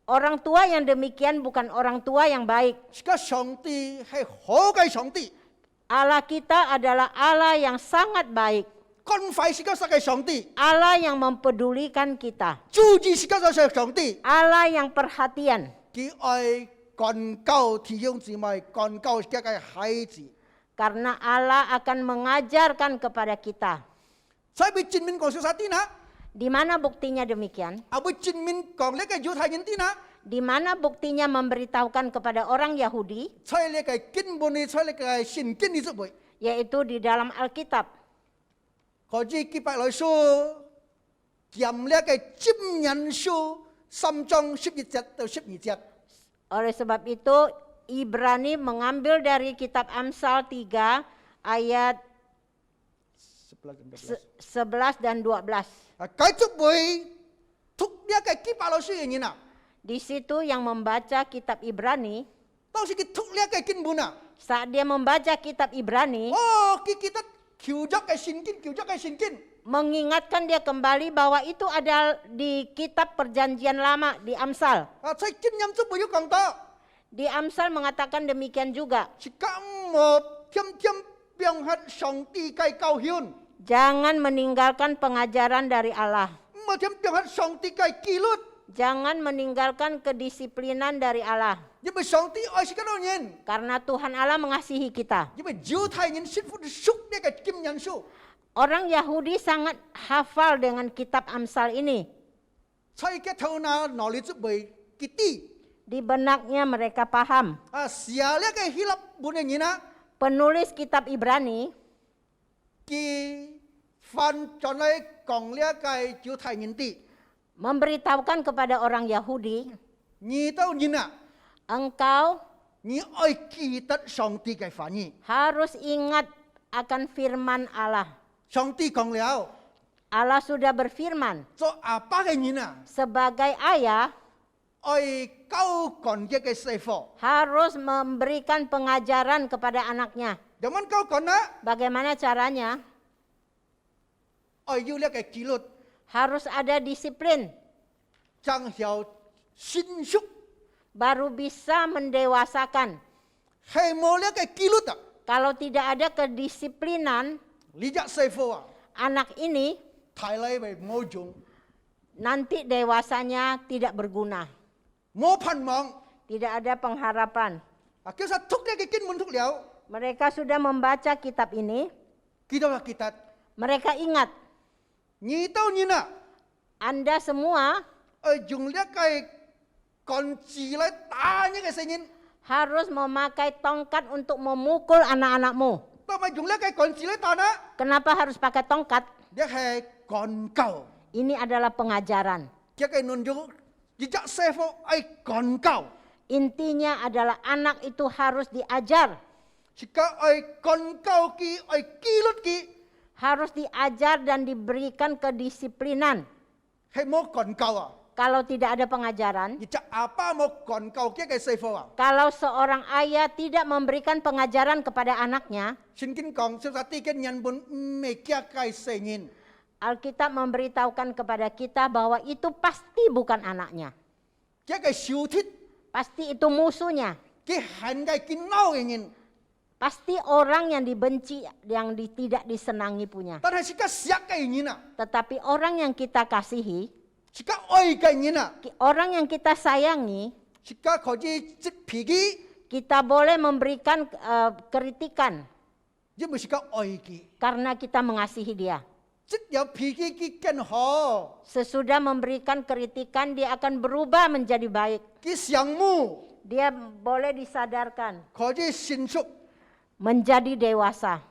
Orang tua yang demikian bukan orang tua yang baik. 是個上帝係好嘅上帝， Allah kita adalah Allah yang sangat baik. 關懷是告訴嘅上帝， Allah yang mempedulikan kita, 注意是告訴上帝， Allah yang perhatian. 佢愛幹教弟兄姊妹，幹教佢嘅孩子。 Karena Allah akan mengajarkan kepada kita. 所以佢證明講說啥啲啦？ Di mana buktinya demikian? 啊，會證明講呢個猶太人啲啦， Di mana buktinya memberitahukan kepada orang Yahudi, 在呢個經文呢，在呢個聖經呢，就會。 yaitu di dalam Alkitab. 可知記白來說，佔呢個箴言書3章11節到12節。 Oleh sebab itu, Ibrani mengambil dari kitab Amsal 3 ayat 11 dan 12. 啊，繼續會讀呢個記白來書嘅人啊， Di situ yang membaca kitab Ibrani, 當時佢讀呢個經文啊， saat dia membaca kitab Ibrani, 哦，kita 求咗嘅聖經，求咗嘅聖經。 mengingatkan dia kembali bahwa itu ada di kitab perjanjian lama, di Amsal. 啊，在經驗中沒有講到， Di Amsal mengatakan demikian juga. 是咁天天表現上帝嘅教訓， Jangan meninggalkan pengajaran dari Allah. 唔天表現上帝嘅紀律， Jangan meninggalkan kedisiplinan dari Allah. 因為上帝愛是嗰種人， Karena Tuhan Allah mengasihi kita. 因為猶太人信服屬呢個經驗書， Orang Yahudi sangat hafal dengan kitab Amsal ini. 在嘅頭腦裏就會記啲， Di benaknya mereka paham. 啊，寫呢個希臘文嘅人啊， Penulis kitab Ibrani 佢翻轉嚟講呢個猶太人啲， memberitahukan kepada orang Yahudi, 你到人啊， engkau 你愛記得上帝嘅話語， harus ingat akan firman Allah. 上帝講了， Allah sudah berfirman, 做阿爸嘅人啊。 sebagai ayah愛教幹嘅師傅， harus memberikan pengajaran kepada anaknya. 點樣教幹啊？ Bagaimana caranya? 愛要呢個紀律， Harus ada disiplin, 彰顯信息， baru bisa mendewasakan. 係冇呢個紀律啊！ Kalau tidak ada kedisiplinan, 呢隻師傅啊， anak ini 睇嚟為冇用， nanti dewasanya tidak berguna, 冇盼望。 tidak ada pengharapan. 啊，其實讀呢個經文讀了， Mereka sudah membaca kitab ini, 記得啦，記得。 mereka ingat, 你到人啊， Anda semua 用呢個幹字嚟打呢個聲音， harus memakai tongkat untuk memukul anak-anakmu. 但係用呢個幹字嚟打呢， Kenapa harus pakai tongkat? 呢係幹教， Ini adalah pengajaran. 呢個內容，呢隻師傅愛幹教。 Intinya adalah anak itu harus diajar, Jika ai kon kau ki ai kilut ki harus diajar dan diberikan kedisiplinan. hay mo kon kau ah. Kalau tidak ada pengajaran, Ija apa mo kon kau ki kay sefo ah. kalau seorang ayah tidak memberikan pengajaran kepada anaknya, Singkin kong seperti kan yan bun mekia kay sengin. Alkitab memberitahukan kepada kita bahwa itu pasti bukan anaknya. Kaya kay siutit Pasti itu musuhnya. ki han kay kinau ingin. Pasti orang yang dibenci, yang tidak disenangi punya. Tan sika siak kay ingin ah. Tetapi orang yang kita kasihi, Sika oi kay ingin ah. orang yang kita sayangi, Sika koji cit pigi kita boleh memberikan kritikan je mo sika oi ki. karena kita mengasihi dia. Cit ya pigi ki ken ho. Sesudah memberikan kritikan, dia akan berubah menjadi baik. Ki siang mu Dia boleh disadarkan, koji sinsuk. menjadi dewasa.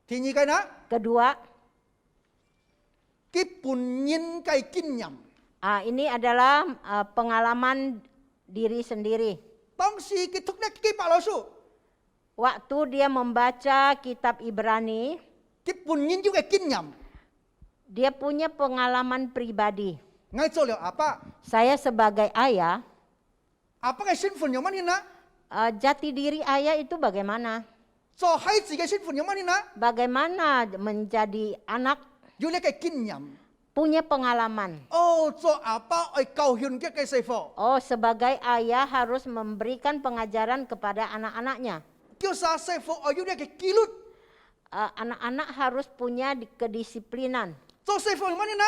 Tinyi kay na Kedua, ki punyin kay kinyam. ini adalah pengalaman diri sendiri. Tong si kituk na ki palosu. Waktu dia membaca kitab Ibrani, Ki punyin juga kinyam. dia punya pengalaman pribadi. Ngay so liao apa? Saya sebagai ayah, Apa kay sinful yang mana na? jati diri ayah itu bagaimana? So hai si kay sinful yang mana na? Bagaimana menjadi anak Yule kay kinyam. punya pengalaman. Oh, so apa ay kau hyun kay sefo. Oh, sebagai ayah harus memberikan pengajaran kepada anak-anaknya. Kyo sa sefo ay yule kay kilut. anak-anak harus punya kedisiplinan. 做細父係乜嘢呢？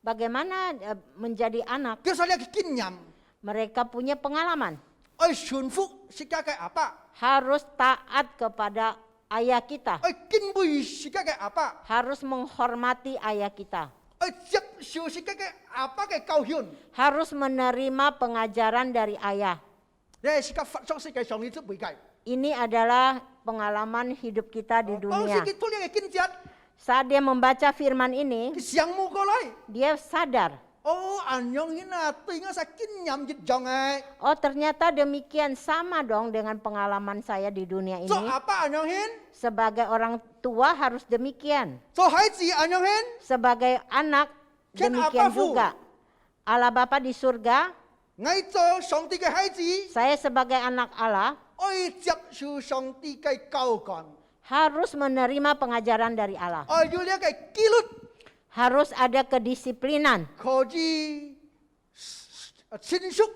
Bagaimana menjadi anak? 叫晒你嘅經驗， Mereka punya pengalaman. 愛順服自家嘅阿爸， Harus taat kepada ayah kita. 愛敬畏自家嘅阿爸， Harus menghormati ayah kita. 愛接受自家嘅阿爸嘅教訓。 Harus menerima pengajaran dari ayah. 你係自家發作世界上你都會計。 Ini adalah pengalaman hidup kita di 當時 dunia. 佢讀呢個經節， Saat dia membaca firman ini, 佢想冇過來。 dia sadar, 哦，安陽人啊，對我係經驗一樣嘅。 oh ternyata demikian sama dong dengan pengalaman saya di dunia 做 ini. 阿爸安陽人， Sebagai orang tua harus demikian. 做孩子安陽人， Sebagai anak Kan demikian apa, Fu? juga. Allah Bapa di surga, 我做上帝嘅孩子， saya sebagai anak Allah 愛接受上帝嘅教訓， harus menerima pengajaran dari Allah. 愛要呢個紀律。 Harus ada kedisiplinan 可以成熟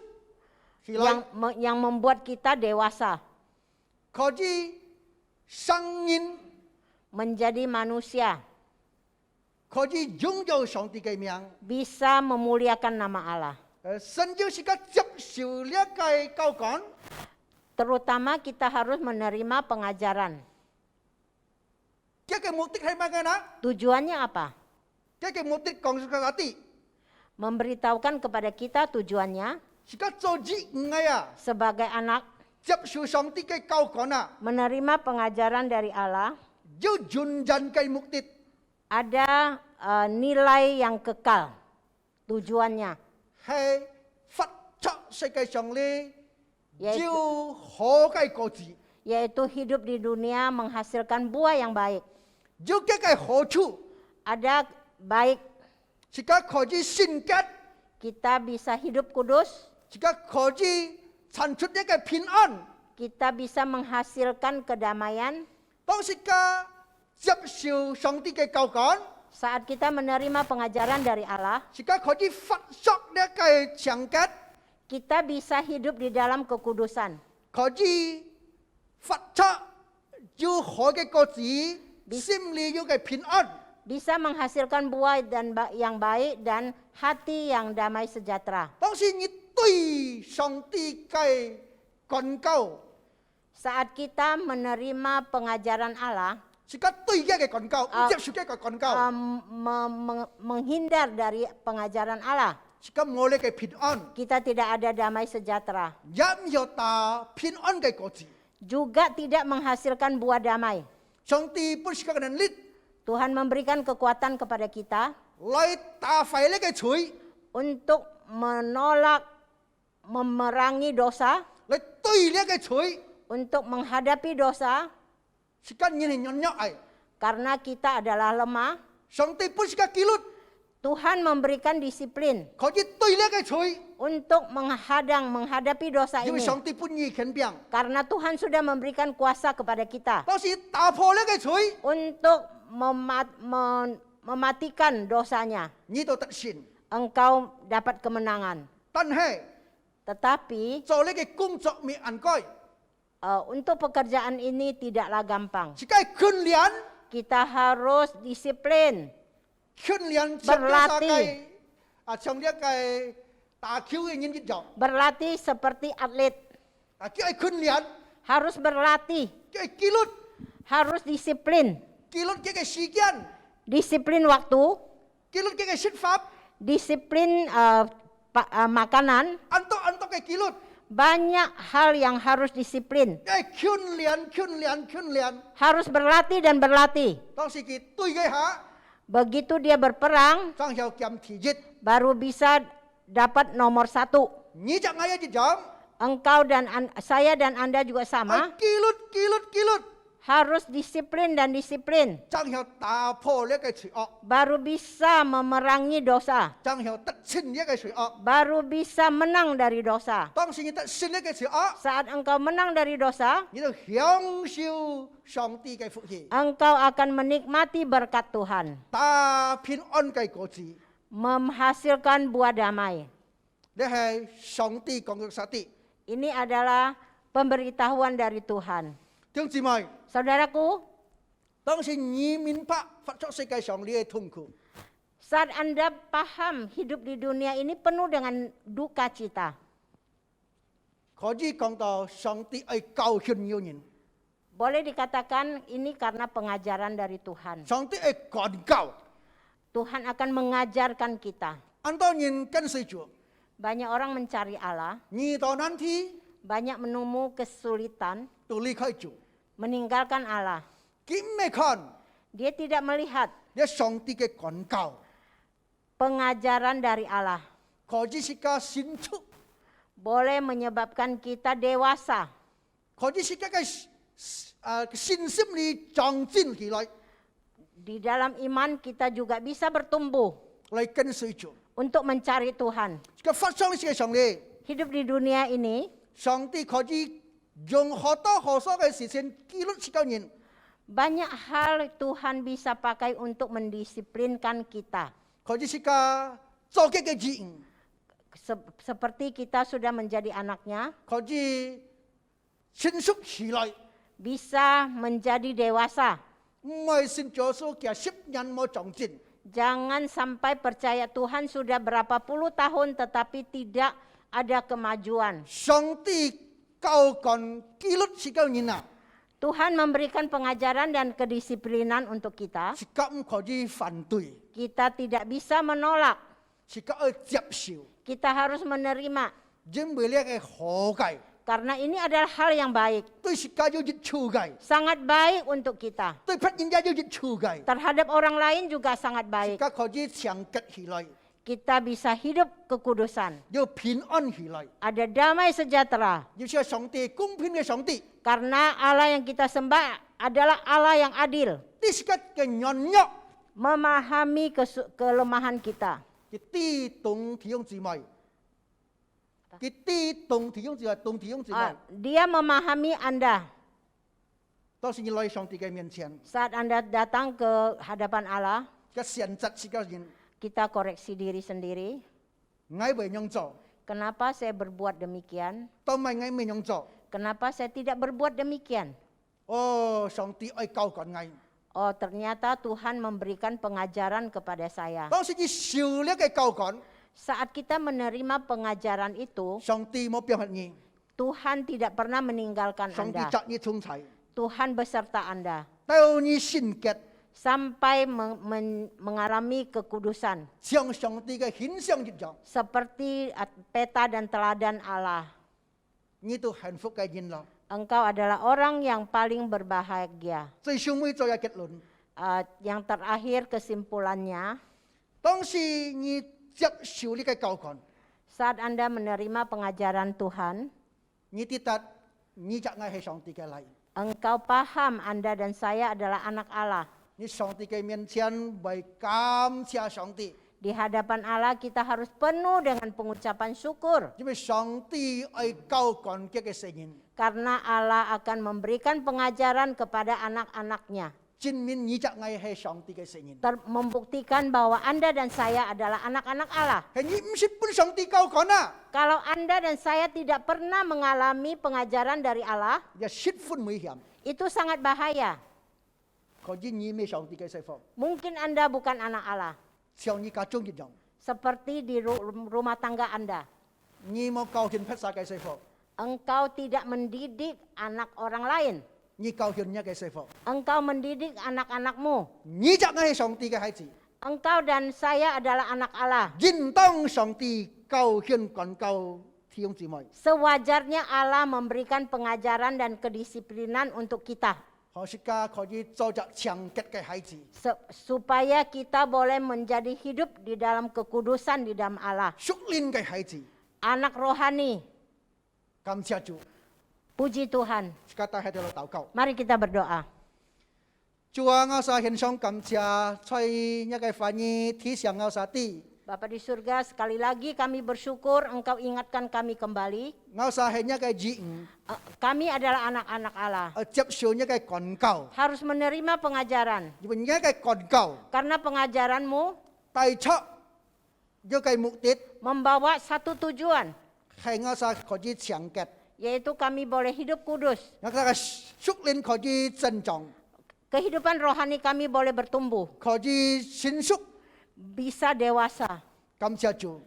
起來， yang membuat kita dewasa, 可以生人， menjadi manusia, 可以擁有上帝嘅名。 bisa memuliakan nama Allah. 甚至是個接受呢個教訓， Terutama kita harus menerima pengajaran. 呢個目的係乜嘅呢？ Tujuannya apa? 呢個目的講述嘅嗰啲， Memberitahukan kepada kita tujuannya 是個做子女啊， sebagai anak 接受上帝嘅教訓啊， menerima pengajaran dari Allah, 要完人嘅目的 ada nilai yang kekal. Tujuannya 係發出世界上咧 Yaitu- 要好嘅果子， yaitu hidup di dunia menghasilkan buah yang baik. 要嘅好處， Ada baik 是個可以聖潔， kita bisa hidup kudus, 是個可以產出一個平安。 kita bisa menghasilkan kedamaian. 當時個接受上帝嘅教訓， Saat kita menerima pengajaran dari Allah, 是個可以發出呢個聖潔， kita bisa hidup di dalam kekudusan. 可以發出要好嘅果子，心裏要嘅平安。 Bisa menghasilkan buah yang baik dan hati yang damai sejahtera. 當時你對上帝嘅管教， Saat kita menerima pengajaran Allah, 是個對嘅管教，唔接受嘅管教， menghindar dari pengajaran Allah, 是個冇呢嘅平安， kita tidak ada damai sejahtera. 也唔有打平安嘅果子。 Juga tidak menghasilkan buah damai. 上帝本是個能力 Tuhan memberikan kekuatan kepada kita 來打敗呢個罪， untuk menolak, memerangi dosa, 來對呢個罪， untuk menghadapi dosa, 是個人係軟弱嘅。 karena kita adalah lemah. 上帝本是個紀律， Tuhan memberikan disiplin 可以對呢個罪， untuk menghadapi dosa 因為 ini. 上帝本意權柄。 Karena Tuhan sudah memberikan kuasa kepada kita 當時打破呢個罪， untuk mematikan dosanya. 你就得勝。 Engkau dapat kemenangan. 但係 Tetapi 做呢個工作未應該， untuk pekerjaan ini tidaklah gampang. 是個訓練， Kita harus disiplin, 訓練 Berlatih. 像呢個打球嘅人一樣， berlatih seperti atlet, 叫佢訓練， harus berlatih, 叫佢紀律， harus disiplin. 紀律叫佢時間， Disiplin waktu, 紀律叫佢説法， disiplin makanan, 按照嘅紀律， banyak hal yang harus disiplin. 叫佢訓練， Harus berlatih dan berlatih. 當時佢對嘅下， Begitu dia berperang, 張有劍體質， baru bisa dapat nomor 1. 你就嗌一樣， Engkau dan saya dan Anda juga 係 sama, 紀律， harus disiplin dan disiplin. 張有打破呢個罪惡， Baru bisa memerangi dosa. 張有得勝呢個罪惡。 Baru bisa menang dari dosa. 當時你得勝呢個罪惡， Saat engkau menang dari dosa, 你就享受上帝嘅福氣， engkau akan menikmati berkat Tuhan, 打平安嘅果子。 menghasilkan buah damai. 你係上帝講嘅實啲， Ini adalah pemberitahuan dari Tuhan. 弟兄姊妹， Saudaraku, 當時你明白發出世界上你嘅痛苦， Saat Anda paham hidup di dunia ini penuh dengan duka cita. 可以講到上帝愛教訓要人， Boleh dikatakan ini karena pengajaran dari Tuhan. 上帝愛管教， Tuhan akan mengajarkan kita. 很多人跟隨主， Banyak orang mencari Allah, 遇到難題 banyak menemu kesulitan, 都離開主， meninggalkan Allah. 佢唔係看 Dia tidak melihat 你上帝嘅管教， pengajaran dari Allah. 可以是個新出， Boleh menyebabkan kita dewasa. 可以是個信心裏長進起來， Di dalam iman kita juga bisa bertumbuh 嚟跟隨主。 untuk mencari Tuhan. 個發生嘅世界上咧， Hidup di dunia ini, 上帝可以用好多好多嘅事情記錄世界人， banyak hal Tuhan bisa pakai untuk mendisiplinkan kita. 可以是個做嘅指引， Seperti kita sudah menjadi anaknya, 可以成熟起來， bisa menjadi dewasa. 唔係信耶穌嘅10年冇長進。 Jangan sampai percaya Tuhan sudah berapa puluh tahun tetapi tidak ada kemajuan. 上帝教訓記錄世界人啊， Tuhan memberikan pengajaran dan kedisiplinan untuk kita. 是個唔可以反對， Kita tidak bisa menolak. 是個要接受， Kita harus menerima. 因為呢個好嘅， Karena ini adalah hal yang baik. 對世界要益處嘅， Sangat baik untuk kita. 對別人家要益處嘅， Terhadap orang lain juga sangat 是 baik. 個可以長吉起來， Kita bisa hidup kekudusan. 要平安起來， Ada damai sejahtera. 要是上帝公平嘅上帝， Karena Allah yang kita sembah adalah Allah yang adil. 呢是個嘅軟弱， Memahami kelemahan kita. 佢啲懂弟兄姊妹，佢啲懂弟兄姊妹，懂弟兄姊妹， Dia memahami Anda 當時你來上帝嘅面前， saat Anda datang ke hadapan Allah. 嘅選擇是個人， Kita koreksi diri sendiri. 愛為樣做， Kenapa saya berbuat demikian? 都唔係愛咩樣做。 Kenapa saya tidak berbuat demikian? 哦，上帝愛教訓愛。 Oh, ternyata Tuhan memberikan pengajaran kepada saya. 當時你受呢個教訓， Saat kita menerima pengajaran itu, 上帝冇表罰你， Tuhan tidak pernah meninggalkan 上帝 Anda. 責你通財， Tuhan beserta Anda 到你聖潔， sampai mengalami kekudusan. 像上帝嘅形象一樣， Seperti peta dan teladan Allah. 你都幸福嘅人啦。 Engkau adalah orang yang paling berbahagia. 最後尾做一結論， Yang terakhir kesimpulannya, 當時你接受呢個教訓， saat Anda menerima pengajaran Tuhan, 你知道你就係上帝嘅嚟， engkau paham Anda dan saya adalah anak Allah. 你上帝嘅面前為感謝上帝， Di hadapan Allah kita harus penuh dengan pengucapan syukur. 因為上帝愛教訓嘅聖人， Karena Allah akan memberikan pengajaran kepada anak-anaknya. 證明你就係上帝嘅聖人。 Membuktikan bahwa Anda dan saya adalah anak-anak Allah. 係你唔是本上帝教訓啊， Kalau Anda dan saya tidak pernah mengalami pengajaran dari Allah, 也十分危險。 itu sangat bahaya. 可以你咩上帝嘅釋放， Mungkin Anda bukan anak Allah. 像你家中一樣， Seperti di rumah tangga Anda. 你冇教訓披薩嘅釋放， Engkau tidak mendidik anak orang lain. 你教訓一嘅釋放， Engkau mendidik anak-anakmu. 你就係上帝嘅孩子， Engkau dan saya adalah anak Allah. 應當上帝教訓管教弟兄姊妹， Sewajarnya Allah memberikan pengajaran dan kedisiplinan untuk kita. 何時家可以做着強潔嘅孩子， Supaya kita boleh menjadi hidup di dalam kekudusan di dalam Allah. 屬靈嘅孩子， Anak rohani. 感謝主， Puji Tuhan. 家喺度禱告。 Mari kita berdoa. 主啊，我撒獻上感謝，在一個反應提醒我撒啲， Bapa di surga, sekali lagi kami bersyukur Engkau ingatkan kami kembali. 我撒獻一個指引， Kami adalah anak-anak Allah. 接受一個管教， Harus menerima pengajaran. 因為一個管教 Karena pengajaranmu 帶出一個目的 membawa satu tujuan. 係我撒可以強潔， Yaitu kami boleh hidup kudus. 我個屬靈可以增長， kehidupan rohani kami boleh bertumbuh, 可以成熟。 bisa dewasa. 感謝主，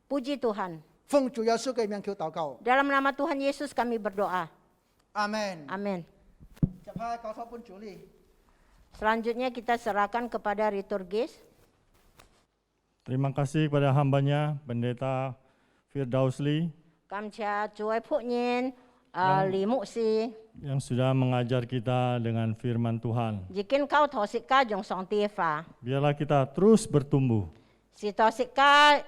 Puji Tuhan. 奉主耶穌嘅名求禱告， Dalam nama Tuhan Yesus kami berdoa. 阿門。 Amin. 接下交託本主理。 Selanjutnya kita serahkan kepada liturgis. Terima kasih kepada hambanya, Pendeta Firdausli, Kamcha Chúa Phúc Nhiên, Lý Mục Sư. yang sudah mengajar kita dengan firman Tuhan. Jikin kau thọ sĩ ca dùng song tia phá. Biarlah kita terus bertumbuh, Sĩ thọ sĩ ca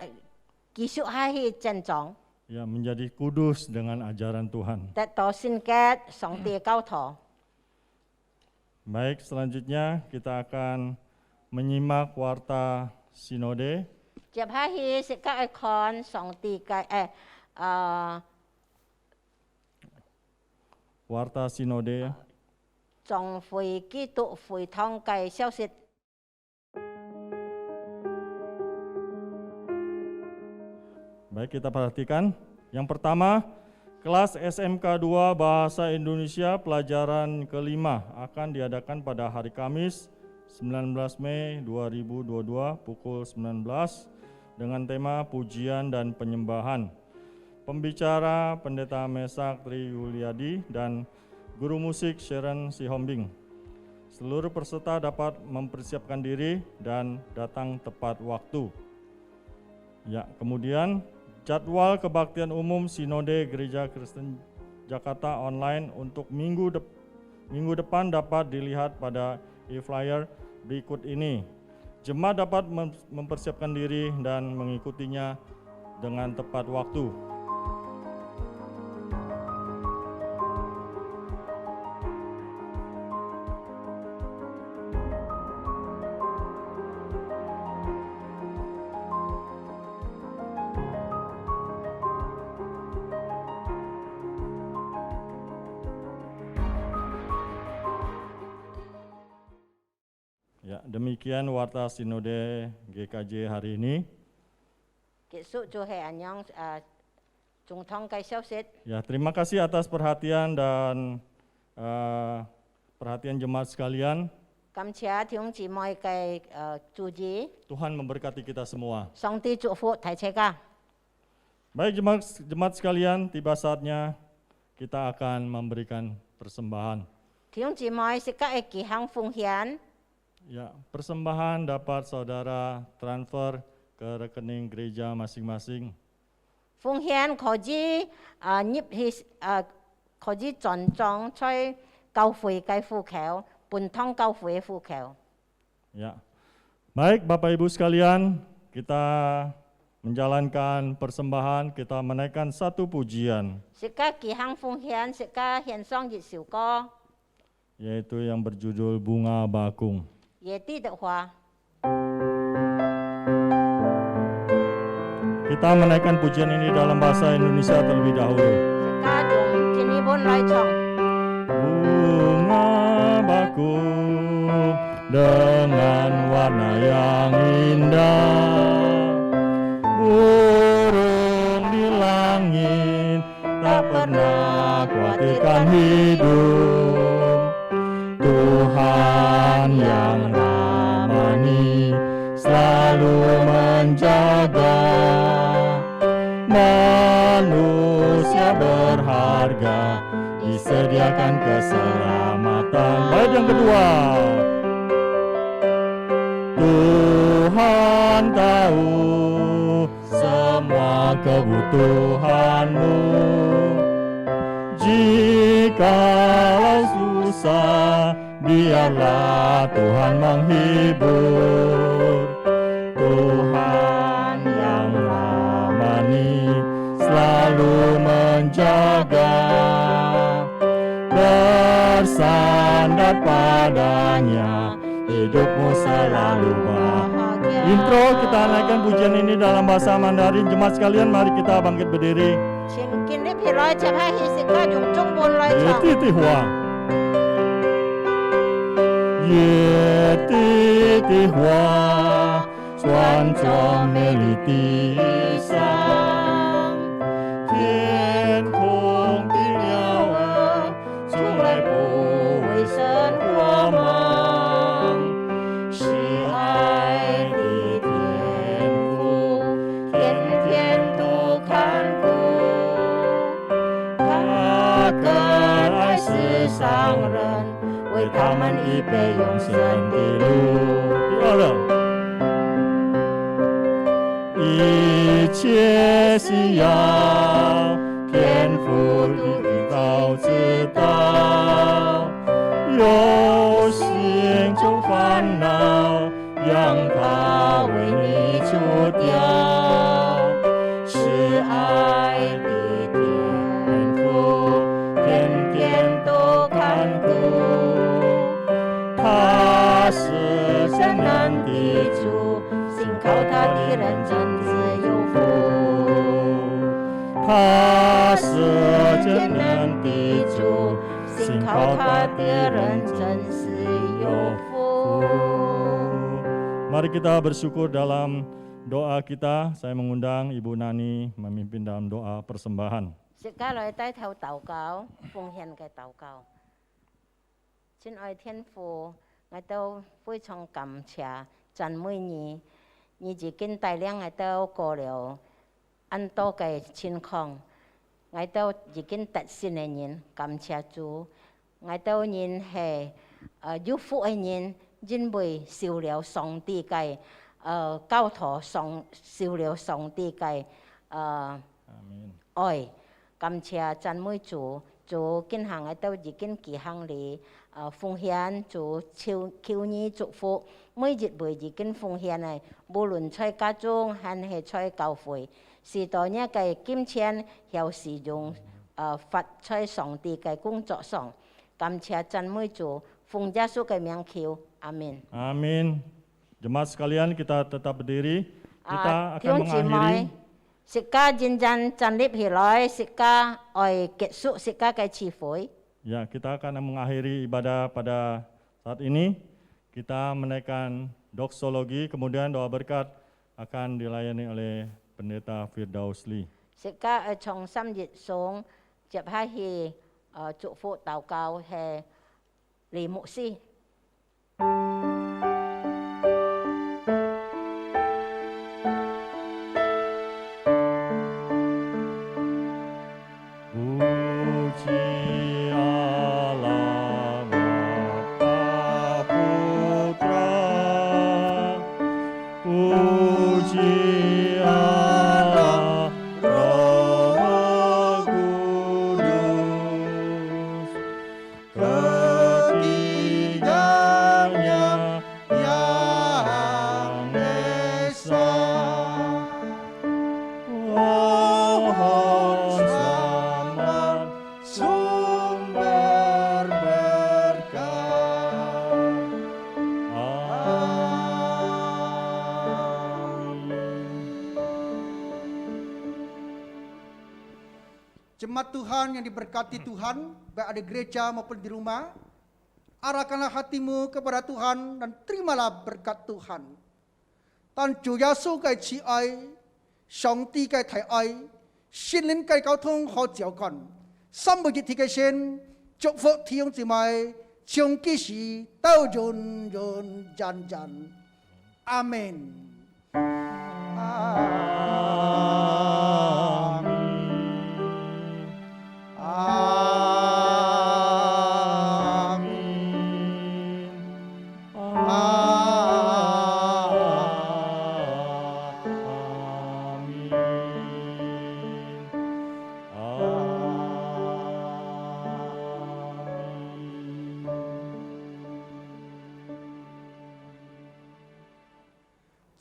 kỹ sự hai hi chân trọng. ya, menjadi kudus dengan ajaran Tuhan. Tại tỏ xin kết song tia cao thọ. Baik, selanjutnya kita akan menyimak warta sinode. Chẹp hai hi sĩ ca icon song tia cái Warta sinode trong phơi kỹ tụ phơi thong cái xiao xịt. Baik, kita perhatikan. Yang pertama, kelas SMK 2 Bahasa Indonesia pelajaran kelima akan diadakan pada hari Kamis 19 Mei 2022 pukul 19 dengan tema pujian dan penyembahan. Pembicara Pendeta Mesak Tri Yuliadi dan guru musik Sharon Sihombing. Seluruh peserta dapat mempersiapkan diri dan datang tepat waktu. Ya, kemudian jadwal kebaktian umum Sinode Gereja Kristen Jakarta online untuk minggu depan dapat dilihat pada e-flyer berikut ini. Jemaat dapat mempersiapkan diri dan mengikutinya dengan tepat waktu. Ya, demikian warta sinode GKJ hari ini. Kết thúc cho hệ anyong trung thong cái xiao xịt. Ya, terima kasih atas perhatian dan perhatian jemaat sekalian. Cảm chia thiếu chỉ mọi cái chủ gì. Tuhan memberkati kita semua. Song tia祝福thầy chế ca. Baik jemaat sekalian, tiba saatnya kita akan memberikan persembahan. Thiếu chỉ mọi sĩ ca kỳ hăng phung hiến. Ya, persembahan dapat saudara transfer ke rekening gereja masing-masing. Phung hiến có gì nhịp hi có gì chọn chọn chơi cao phơi cái phu khéo, bùn thong cao phơi phu khéo. Ya. Baik Bapak Ibu sekalian, kita menjalankan persembahan, kita menaikkan satu pujian, Sĩ ca kỳ hăng phung hiến, sĩ ca hiến song dịch xỉu co, yaitu yang berjudul Bunga Bakung. ye ti được hòa. Kita menaikkan pujian ini dalam bahasa Indonesia terlebih dahulu. Sĩ ca dùng trên đi bốn lai chong. Bunga bakung dengan warna yang indah, burung di langit tak pernah khawatirkan hidup. Tuhan yang ramani selalu menjaga manusia berharga, disediakan keselamatan. Baik, yang kedua, Tuhan tahu semua kebutuhanmu. Jikalau susah, biarlah Tuhan menghibur. Tuhan yang ramani selalu menjaga, bersandar padanya, hidupmu selalu bahagia. Intro, kita naikkan pujian ini dalam bahasa Mandarin. Jemaat sekalian, mari kita bangkit berdiri. Trên kinh lý phi lai chép hai hi sĩ ca dùng trung bốn lai 也 chong. 地地花，野地的花，穿着美丽的衣裳，天空的鸟儿从来不为生活忙。帮人，为他们预备永生的路。第二了，一切需要天父的早知道，有心中烦恼，让他为你除掉，是爱的天父，天天都看顾，他是真能的主，信靠他的人真是有福。他是真能的主，信靠他的人真是有福。Mari kita bersyukur dalam doa kita. Saya mengundang Ibu Nani memimpin dalam doa persembahan. 食家來低頭禱告，奉獻嘅禱告。親愛天父，我都非常感謝讚美你，你已經帶領我都過了很多嘅情況，我都已經得勝嘅人，感謝主。我都人係有福嘅人，因為受了上帝嘅教徒受了上帝嘅愛。感謝讚美主，主今行我都已經記行你奉獻主求你祝福，每日會已經奉獻嘅，無論在家中還係在教會，是代呢嘅金錢有使用發在上帝嘅工作上。感謝讚美主，奉耶穌嘅名求，阿門。 Amin. Jemaat sekalian, kita tetap berdiri. Kita 弟 akan 兄姊妹 mengakhiri.，食家認真站立起來，食家愛結束食家嘅聚會。 Ya, kita akan mengakhiri ibadah pada saat ini. Kita menaikkan doksologi, kemudian doa berkat akan dilayani oleh Pendeta Firdaus Lee. 食家從心熱送接下去祝福禱告係李牧師。 Puji Allah Bapa Putra, puji Allah Roh Kudus, ketiganya yang esa. Pohon selamat sumber berkah. Amin. Jemaat Tuhan yang diberkati Tuhan, baik ada gereja maupun di rumah, arahkanlah hatimu kepada Tuhan dan terimalah berkat Tuhan. Tan Chủ Giêsu cái chỉ ai, Song Ti cái thầy ai, Xin Linh cái giao thông họ giáo con, Sam bồi thì cái xin, chúc phúc thi ông chị mai, chung ký sĩ tao dồn dồn dàn dàn. Amen.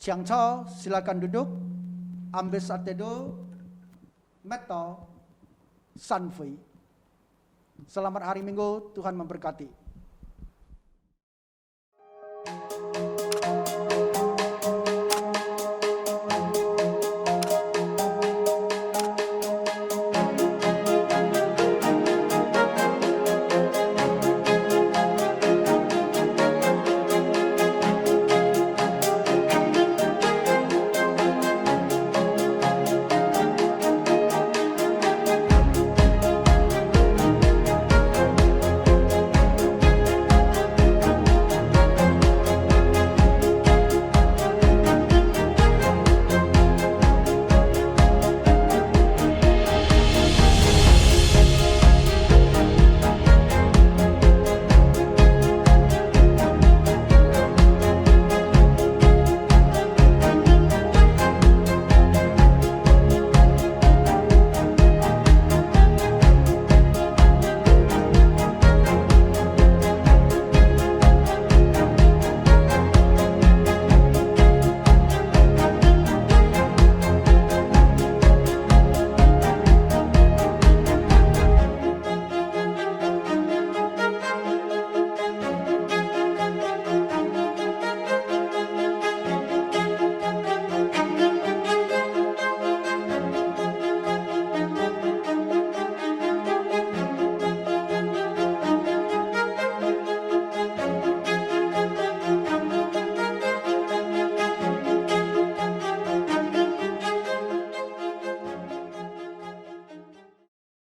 Siang Cho, silakan duduk, ambil saat teduh, meto, sanfui. Selamat hari Minggu, Tuhan memberkati.